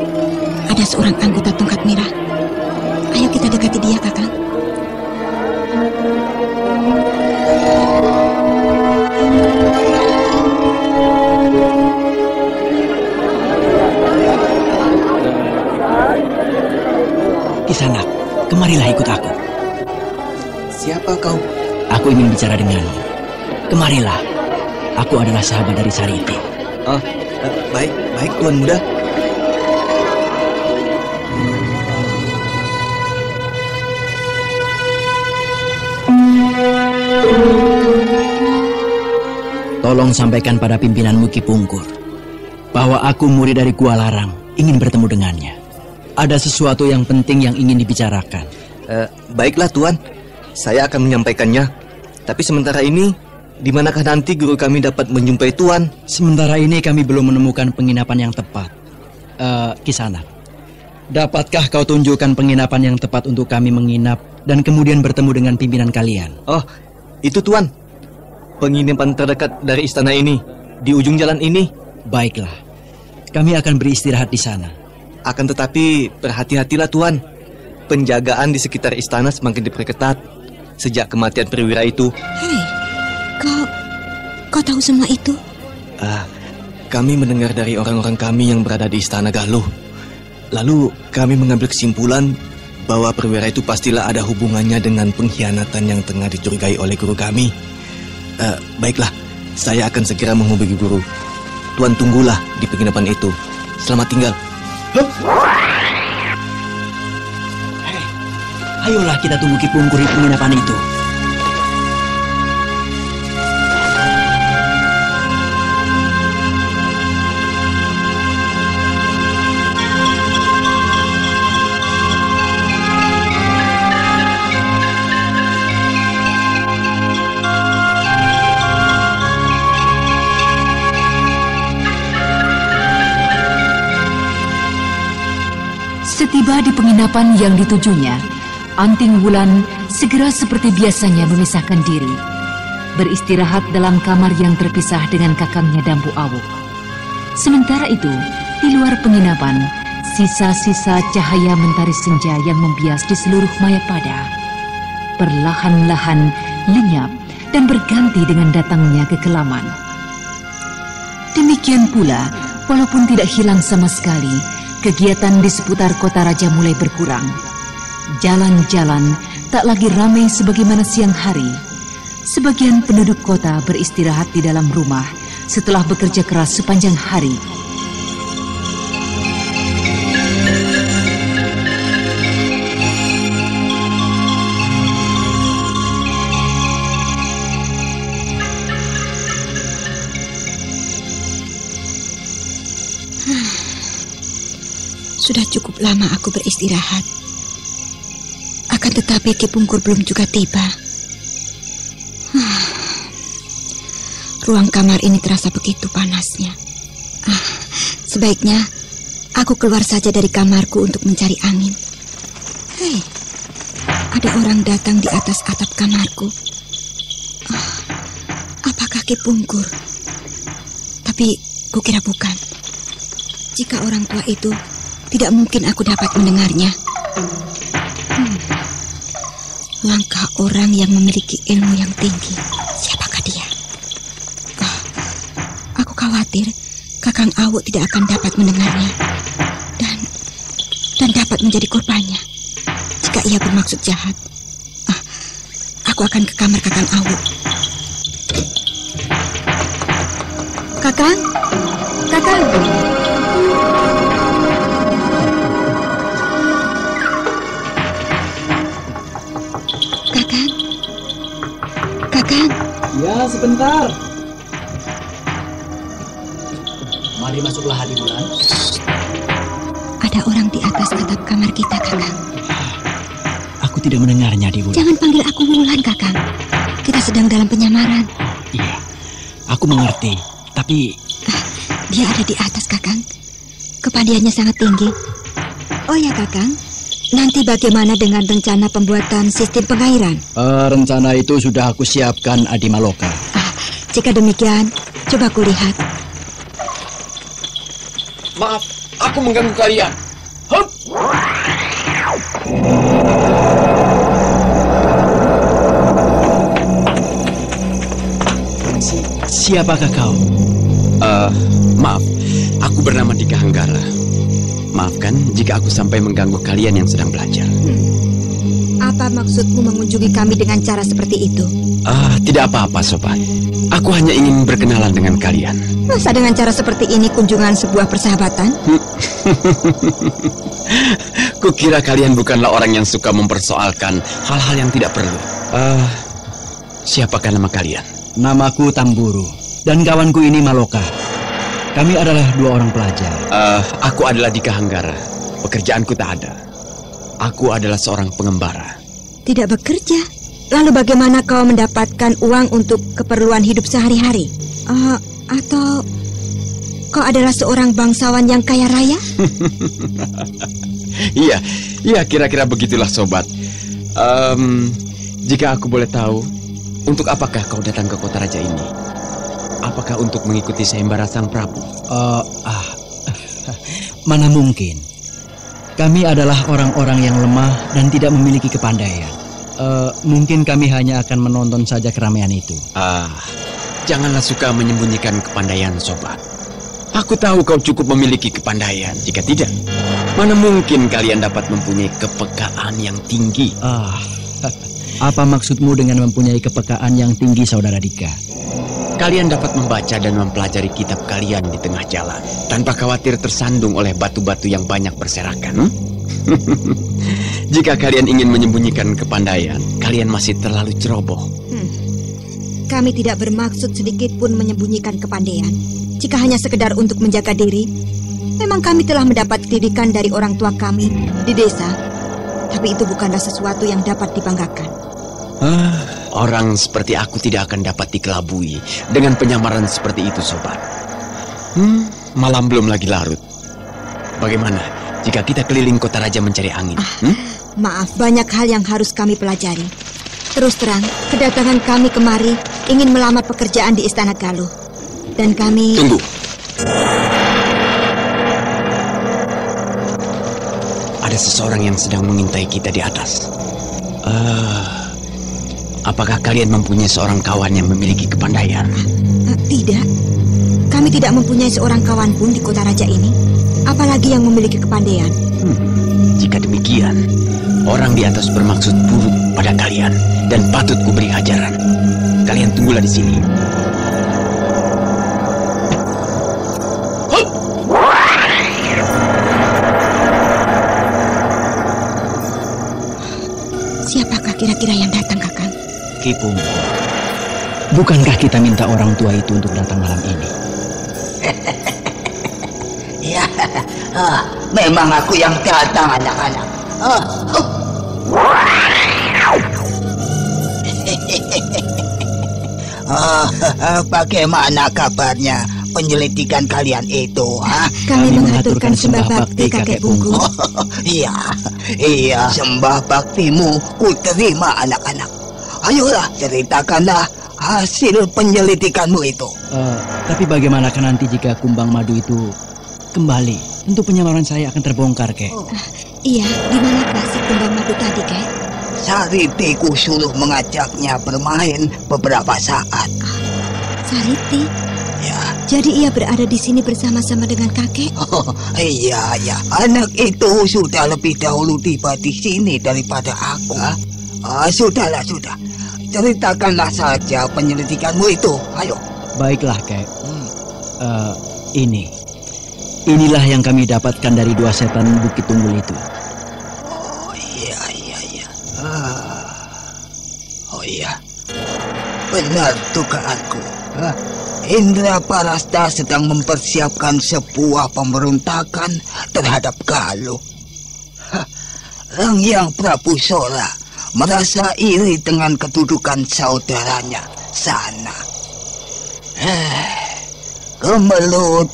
ada seorang anggota tongkat merah. Ayo kita dekati dia, Kakang. Kisanak, kemarilah ikut aku. Siapa kau? Aku ingin bicara denganmu. Kemarilah. Aku adalah sahabat dari Sariti. Baik Tuan Muda. Tolong sampaikan pada pimpinanmu Ki Pungkur bahwa aku murid dari Gua Larang, ingin bertemu dengannya. Ada sesuatu yang penting yang ingin dibicarakan. Baiklah Tuan, saya akan menyampaikannya. Tapi sementara ini, di manakah nanti guru kami dapat menjumpai Tuan? Sementara ini kami belum menemukan penginapan yang tepat. Kisanak, dapatkah kau tunjukkan penginapan yang tepat untuk kami menginap dan kemudian bertemu dengan pimpinan kalian? Oh, itu Tuan. Penginapan terdekat dari istana ini, di ujung jalan ini. Baiklah, kami akan beristirahat di sana. Akan tetapi berhati-hatilah Tuan. Penjagaan di sekitar istana semakin diperketat sejak kematian perwira itu. Hei, kau tahu semua itu? Kami mendengar dari orang-orang kami yang berada di istana Galuh. Lalu kami mengambil kesimpulan bahwa perwira itu pastilah ada hubungannya dengan pengkhianatan yang tengah dicurigai oleh guru kami. Baiklah, saya akan segera menghubungi guru. Tuan tunggulah di penginapan itu. Selamat tinggal. Ayolah kita tunggu Ki Pungkur di penginapan itu. Setiba di penginapan yang ditujunya, Anting Wulan segera seperti biasanya memisahkan diri, beristirahat dalam kamar yang terpisah dengan kakangnya Dampu Awuk. Sementara itu, di luar penginapan, sisa-sisa cahaya mentari senja yang membias di seluruh Mayapada perlahan-lahan lenyap dan berganti dengan datangnya kekelaman. Demikian pula, walaupun tidak hilang sama sekali, kegiatan di seputar kota raja mulai berkurang. Jalan-jalan tak lagi ramai sebagaimana siang hari. Sebagian penduduk kota beristirahat di dalam rumah setelah bekerja keras sepanjang hari. Sudah cukup lama aku beristirahat. Akan tetapi Ki Pungkur belum juga tiba. Ruang kamar ini terasa begitu panasnya. Sebaiknya aku keluar saja dari kamarku untuk mencari angin. Hei, ada orang datang di atas atap kamarku. Apakah Ki Pungkur? Tapi kukira bukan. Jika orang tua itu, tidak mungkin aku dapat mendengarnya. Langkah orang yang memiliki ilmu yang tinggi. Siapakah dia? Aku khawatir Kakang Awu tidak akan dapat mendengarnya dan dapat menjadi korbannya. Jika ia bermaksud jahat, aku akan ke kamar Kakang Awu. Kakang? Kakang? Kakang? Kakang? Ya, sebentar. Mari masuklah Hadi Bulan. Ada orang di atas atap kamar kita, Kakang. Aku tidak mendengarnya, Hadi Bulan. Jangan panggil aku Wulan, Kakang. Kita sedang dalam penyamaran. Iya, aku mengerti. Tapi dia ada di atas, Kakang. Kepandaiannya sangat tinggi. Oh ya, Kakang. Nanti bagaimana dengan rencana pembuatan sistem pengairan? Rencana itu sudah aku siapkan, Adi Maloka. Jika demikian, coba kulihat. Maaf, aku mengganggu kalian. Hup! Siapakah kau? Maaf, aku bernama Dika Hanggara. Maafkan jika aku sampai mengganggu kalian yang sedang belajar. Apa maksudmu mengunjungi kami dengan cara seperti itu? Tidak apa-apa, Sobat. Aku hanya ingin berkenalan dengan kalian. Masa dengan cara seperti ini kunjungan sebuah persahabatan? Kukira kalian bukanlah orang yang suka mempersoalkan hal-hal yang tidak perlu. Siapakah nama kalian? Namaku Tamburu dan kawanku ini Maloka. Kami adalah dua orang pelajar. Aku adalah Dika Hanggara. Pekerjaanku tak ada. Aku adalah seorang pengembara. Tidak bekerja? Lalu bagaimana kau mendapatkan uang untuk keperluan hidup sehari-hari? Atau kau adalah seorang bangsawan yang kaya raya? Iya, kira-kira begitulah, Sobat. Jika aku boleh tahu, untuk apakah kau datang ke kota raja ini? Apakah untuk mengikuti sayembara Sang Prabu? Mana mungkin. Kami adalah orang-orang yang lemah dan tidak memiliki kepandaian. Mungkin kami hanya akan menonton saja keramaian itu. Janganlah suka menyembunyikan kepandaian, Sobat. Aku tahu kau cukup memiliki kepandaian. Jika tidak, mana mungkin kalian dapat mempunyai kepekaan yang tinggi? Apa maksudmu dengan mempunyai kepekaan yang tinggi, Saudara Dika? Kalian dapat membaca dan mempelajari kitab kalian di tengah jalan tanpa khawatir tersandung oleh batu-batu yang banyak berserakan. Jika kalian ingin menyembunyikan kepandaian, kalian masih terlalu ceroboh. Kami tidak bermaksud sedikit pun menyembunyikan kepandaian. Jika hanya sekedar untuk menjaga diri, memang kami telah mendapat didikan dari orang tua kami di desa. Tapi itu bukanlah sesuatu yang dapat dibanggakan. Orang seperti aku tidak akan dapat dikelabui dengan penyamaran seperti itu, Sobat. Malam belum lagi larut. Bagaimana jika kita keliling kota raja mencari angin? Maaf, banyak hal yang harus kami pelajari. Terus terang, kedatangan kami kemari ingin melamar pekerjaan di Istana Galuh. Dan kami... Tunggu. Ada seseorang yang sedang mengintai kita di atas. Apakah kalian mempunyai seorang kawan yang memiliki kepandaian? Tidak. Kami tidak mempunyai seorang kawan pun di kota raja ini. Apalagi yang memiliki kepandaian. Jika demikian, orang di atas bermaksud buruk pada kalian dan patut kuberi ajaran. Kalian tunggulah di sini. Siapakah kira-kira yang datang, Kakang? Ki Pungkur. Bukankah kita minta orang tua itu untuk datang malam ini? Ya, Memang aku yang datang, anak-anak. Bagaimana kabarnya penyelidikan kalian itu? Kami mengaturkan sembah bakti kakek Bungku. Iya, sembah baktimu ku terima, anak-anak. Ayolah, ceritakanlah hasil penyelidikanmu itu. Tapi bagaimanakah nanti jika kumbang madu itu kembali? Tentu penyamaran saya akan terbongkar, Kek. Iya, di mana si kumbang madu tadi, Kek? Sariti ku suruh mengajaknya bermain beberapa saat. Sariti? Ya. Jadi ia berada di sini bersama-sama dengan kakek? Iya. Anak itu sudah lebih dahulu tiba di sini daripada aku. Sudahlah. Ceritakanlah saja penyelidikanmu itu. Ayo. Baiklah, Kek. Inilah yang kami dapatkan dari 2 setan Bukit Tunggul itu. Oh iya. Benar dugaanku. Indra Parasta sedang mempersiapkan sebuah pemberontakan terhadap Galuh. Rangyang Prabu Sora merasa iri dengan kedudukan saudaranya sana. Kemelut.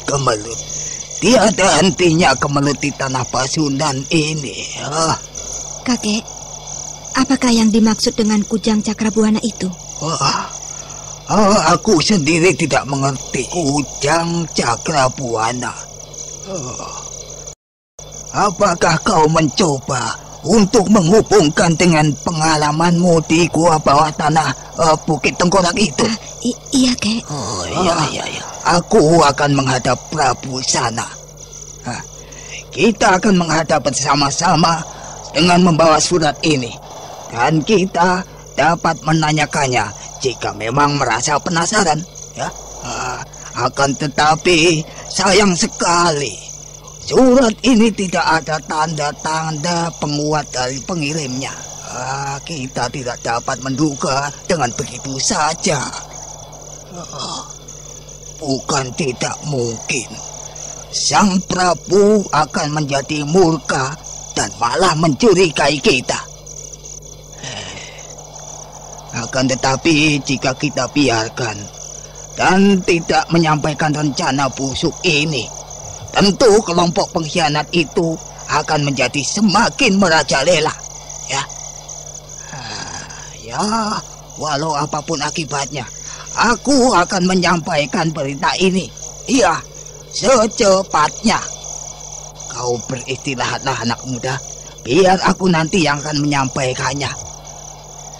Tiada hentinya kemelut di tanah Pasundan ini. Kakek, apakah yang dimaksud dengan Kujang Cakrabuana itu? Aku sendiri tidak mengerti Kujang Cakrabuana. Apakah kau mencoba untuk menghubungkan dengan pengalamanmu di gua bawah tanah Bukit Tengkorak itu? Iya, Kek. Iya. Aku akan menghadap Prabu sana. Kita akan menghadap bersama-sama dengan membawa surat ini. Dan kita dapat menanyakannya jika memang merasa penasaran. Akan tetapi sayang sekali, surat ini tidak ada tanda-tanda penguat dari pengirimnya. Kita tidak dapat menduga dengan begitu saja. Bukan tidak mungkin Sang Prabu akan menjadi murka dan malah mencurigai kita. Akan tetapi jika kita biarkan dan tidak menyampaikan rencana busuk ini, tentu kelompok pengkhianat itu akan menjadi semakin merajalela. Walau apapun akibatnya, aku akan menyampaikan berita ini. Iya, secepatnya. Kau beristirahatlah, anak muda. Biar aku nanti yang akan menyampaikannya.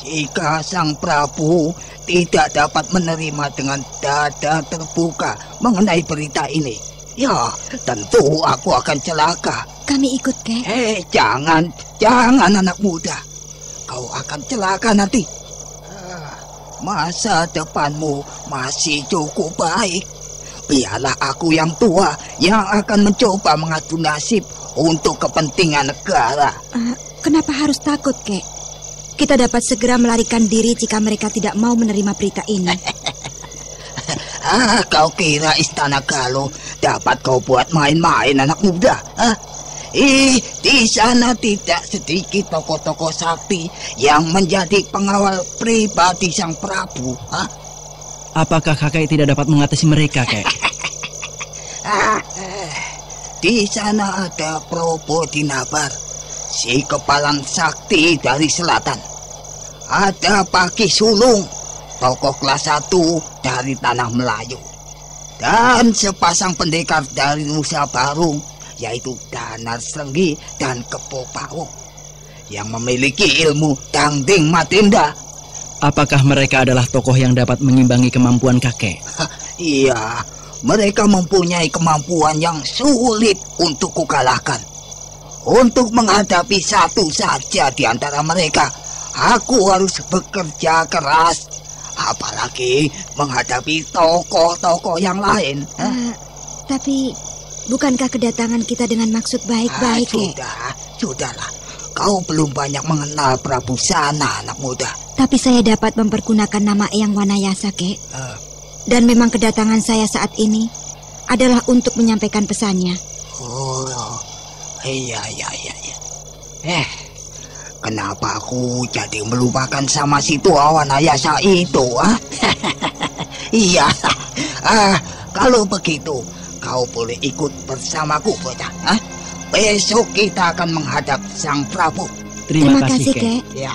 Jika Sang Prabu tidak dapat menerima dengan dada terbuka mengenai berita ini, ya tentu aku akan celaka. Kami ikut, Kek. Jangan anak muda. Kau akan celaka nanti. Masa depanmu masih cukup baik. Biarlah aku yang tua yang akan mencoba mengadu nasib untuk kepentingan negara. Kenapa harus takut, Kek? Kita dapat segera melarikan diri jika mereka tidak mau menerima berita ini. Kau kira Istana Galuh dapat kau buat main-main, anak muda? Di sana tidak sedikit tokoh-tokoh sakti yang menjadi pengawal pribadi Sang Prabu. Apakah kakek tidak dapat mengatasi mereka, Kek? Di sana ada Probo Dinabar, si kepalang sakti dari selatan. Ada Paki Sulung, tokoh kelas 1 dari Tanah Melayu. Dan sepasang pendekar dari Nusa Barung, yaitu Danar Senggi dan Kepo Pawuk, yang memiliki ilmu Dangding Madinda. Apakah mereka adalah tokoh yang dapat mengimbangi kemampuan kakek? Iya, mereka mempunyai kemampuan yang sulit untuk kukalahkan. Untuk menghadapi satu saja di antara mereka, aku harus bekerja keras. Apalagi menghadapi tokoh-tokoh yang lain. Tapi bukankah kedatangan kita dengan maksud baik-baik, Sudahlah. Kau belum banyak mengenal Prabu Sana, anak muda. Tapi saya dapat mempergunakan nama Eyang Wanayasa, Kek. Dan memang kedatangan saya saat ini adalah untuk menyampaikan pesannya. Iya. Kenapa aku jadi melupakan sama si tua Wanayasa itu? Iya. Kalau begitu, kau boleh ikut bersamaku, bocah. Besok kita akan menghadap Sang Prabu. Terima kasih, Kek. Ya.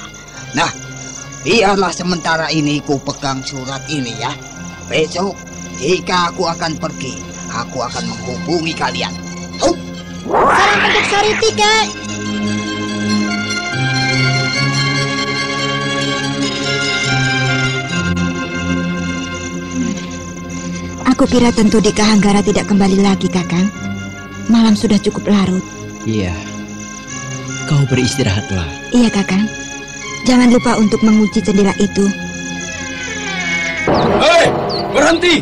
Nah, biarlah sementara ini ku pegang surat ini ya. Besok, jika aku akan pergi, aku akan menghubungi kalian. Salam untuk Sariti, Kek. Aku kira tentu Dika Hanggara tidak kembali lagi, Kakang. Malam sudah cukup larut. Iya. Kau beristirahatlah. Iya, Kakang. Jangan lupa untuk mengunci jendela itu. Hei, berhenti!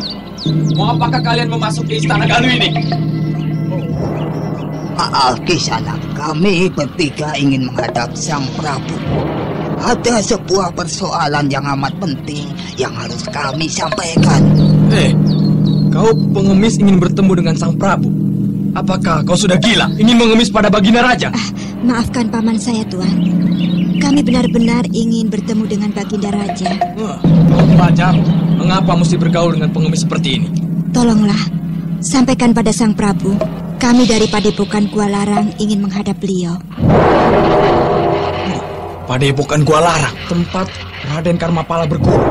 Mau apakah kalian memasuki istana Galuh ini? Maaf, Kisana. Kami bertiga ingin menghadap Sang Prabu. Ada sebuah persoalan yang amat penting yang harus kami sampaikan. Hei, kau pengemis ingin bertemu dengan Sang Prabu? Apakah kau sudah gila ingin mengemis pada Baginda Raja? Maafkan paman saya, Tuan. Kami benar-benar ingin bertemu dengan Baginda Raja. Wajar. Mengapa mesti bergaul dengan pengemis seperti ini? Tolonglah, sampaikan pada Sang Prabu. Kami dari Padepokan Gua Larang ingin menghadap beliau. Padepokan Gua Larang, tempat Raden Karmapala berguru.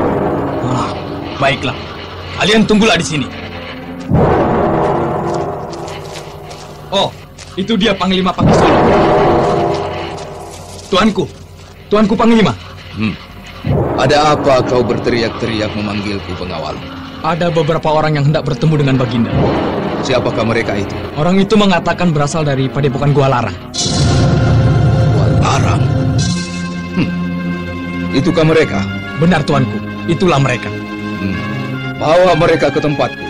Baiklah. Kalian tunggulah di sini. Oh, itu dia Panglima Pakisolo. Tuanku Panglima. Ada apa kau berteriak-teriak memanggilku, pengawal? Ada beberapa orang yang hendak bertemu dengan Baginda. Siapakah mereka itu? Orang itu mengatakan berasal dari Padepokan Gua Larang. Gua Larang? Itukah mereka? Benar, tuanku. Itulah mereka. Bawa mereka ke tempatku.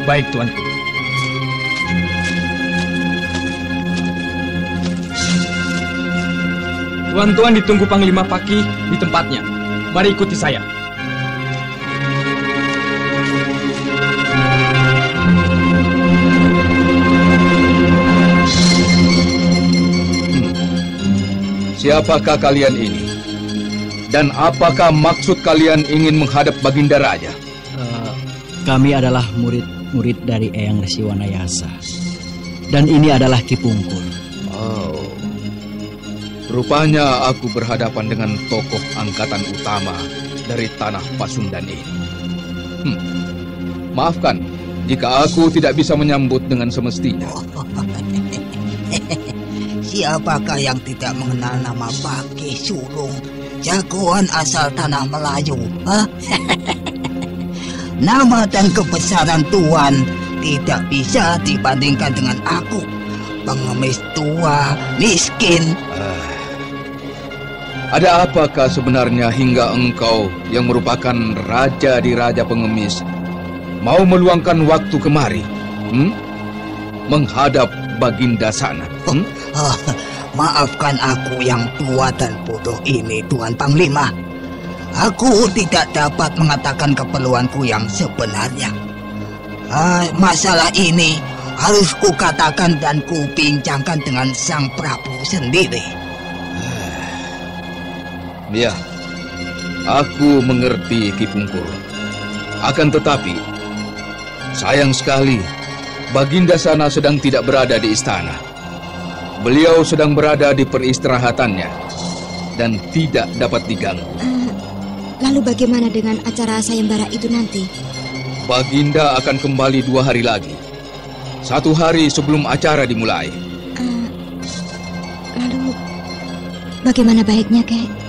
Baik, tuanku. Tuan-tuan ditunggu Panglima Fakih di tempatnya. Mari ikuti saya. Siapakah kalian ini? Dan apakah maksud kalian ingin menghadap Baginda Raja? Kami adalah murid-murid dari Eyang Resi Wanayasa. Dan ini adalah Ki Pungkur. Rupanya aku berhadapan dengan tokoh angkatan utama dari tanah Pasundan ini. Maafkan jika aku tidak bisa menyambut dengan semestinya. Siapakah yang tidak mengenal nama Paki Sulung, jagoan asal tanah Melayu? Nama dan kebesaran Tuan tidak bisa dibandingkan dengan aku, pengemis tua, miskin. Ada apakah sebenarnya hingga engkau yang merupakan raja di Raja Pengemis mau meluangkan waktu kemari? Menghadap Baginda sana? Maafkan aku yang tua dan bodoh ini, Tuan Panglima. Aku tidak dapat mengatakan keperluanku yang sebenarnya. Masalah ini harus kukatakan dan kubincangkan dengan Sang Prabu sendiri. Ya, aku mengerti Ki Pungkur. Akan tetapi, sayang sekali, Baginda sana sedang tidak berada di istana. Beliau sedang berada di peristirahatannya dan tidak dapat diganggu. Lalu bagaimana dengan acara sayembara itu nanti? Baginda akan kembali 2 hari lagi. 1 hari sebelum acara dimulai. Lalu bagaimana baiknya, Kek?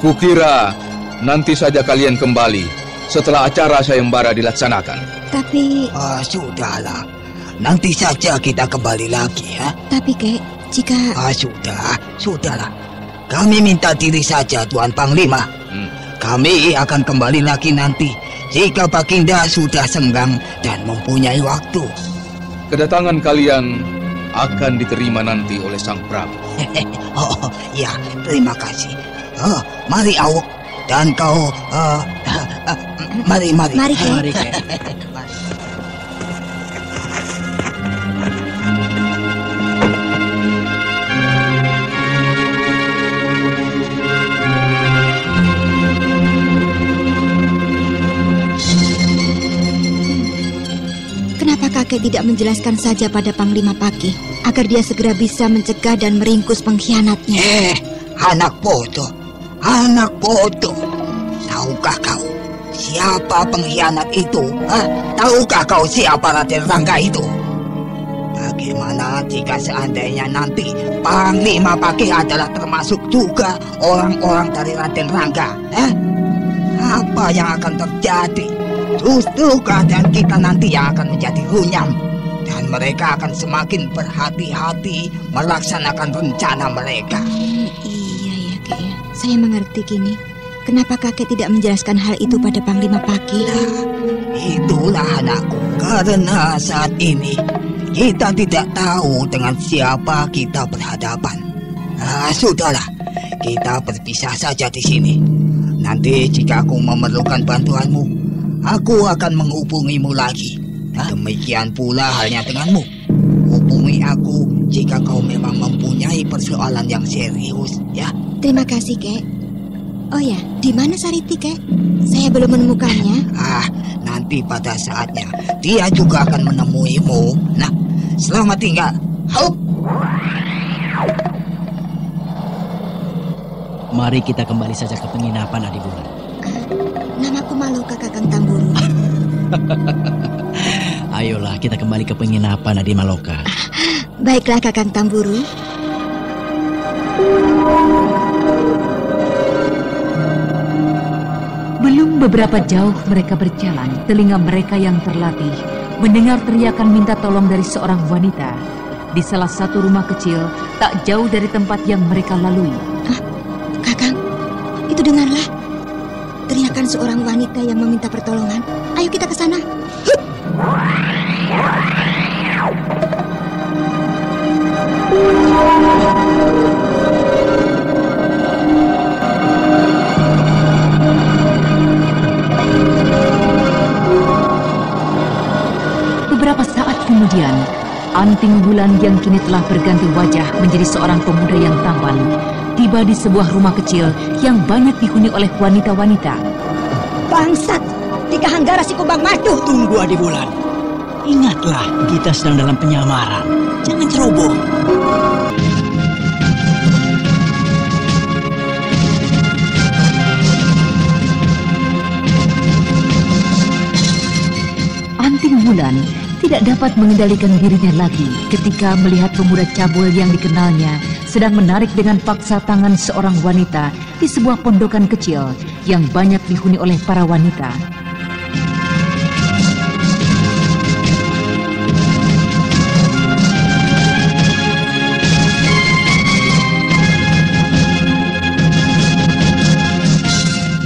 Kukira nanti saja kalian kembali setelah acara sayembara dilaksanakan. Tapi... sudahlah. Nanti saja kita kembali lagi ya. Tapi, Kek, jika... Sudahlah. Kami minta diri saja, Tuan Panglima. Kami akan kembali lagi nanti jika Baginda sudah senggang dan mempunyai waktu. Kedatangan kalian akan diterima nanti oleh Sang Prabu. Ya, terima kasih. Mari Awuk dan kau mari. Mari, Kek. Mari, Kek. kakek tidak menjelaskan saja pada Panglima Pakih agar dia segera bisa mencegah dan meringkus pengkhianatnya? Anak bodoh. Tahukah kau siapa pengkhianat itu? Tahukah kau siapa Raden Rangga itu? Bagaimana jika seandainya nanti Panglima Pakih adalah termasuk juga orang-orang dari Raden Rangga? Apa yang akan terjadi? Justru keadaan kita nanti yang akan menjadi runyam. Dan mereka akan semakin berhati-hati melaksanakan rencana mereka. Iya ya kek ya. Saya mengerti kini. Kenapa kakek tidak menjelaskan hal itu pada Panglima Pakih? Itulah anakku. Karena saat ini kita tidak tahu dengan siapa kita berhadapan. Sudahlah, kita berpisah saja di sini. Nanti jika aku memerlukan bantuanmu, aku akan menghubungimu lagi. Demikian pula halnya denganmu. Hubungi aku jika kau memang mempunyai persoalan yang serius, ya. Terima kasih, kek. Oh ya, di mana Sariti, kek? Saya belum menemukannya. Nanti pada saatnya dia juga akan menemuimu. Nah, selamat tinggal. Hop. Mari kita kembali saja ke penginapan, Adibulan. Namaku Maloka, Kakang Tamburu. Ayolah kita kembali ke penginapan, Adi Maloka. Baiklah, Kakang Tamburu. Belum beberapa jauh mereka berjalan, telinga mereka yang terlatih mendengar teriakan minta tolong dari seorang wanita di salah satu rumah kecil tak jauh dari tempat yang mereka lalui. Kakang, itu dengarlah. Teriakan seorang wanita yang meminta pertolongan. Ayo kita ke sana. Beberapa saat kemudian, Anting Bulan yang kini telah berganti wajah menjadi seorang pemuda yang tampan, tiba di sebuah rumah kecil yang banyak dihuni oleh wanita-wanita. Bangsat, Tika Hanggara si Kumbang Madu. Tunggu, Adi Bulan. Ingatlah, kita sedang dalam penyamaran. Jangan ceroboh. Anting Bulan tidak dapat mengendalikan dirinya lagi ketika melihat pemuda cabul yang dikenalnya sedang menarik dengan paksa tangan seorang wanita di sebuah pondokan kecil yang banyak dihuni oleh para wanita.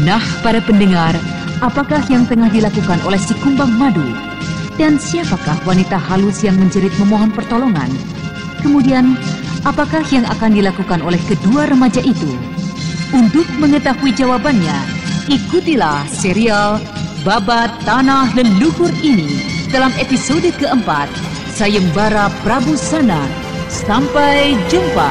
Nah, para pendengar, apakah yang tengah dilakukan oleh si Kumbang Madu? Dan siapakah wanita halus yang menjerit memohon pertolongan? Kemudian, apakah yang akan dilakukan oleh kedua remaja itu? Untuk mengetahui jawabannya, ikutilah serial Babat Tanah Leluhur ini dalam episode keempat, Sayembara Prabu Sana. Sampai jumpa.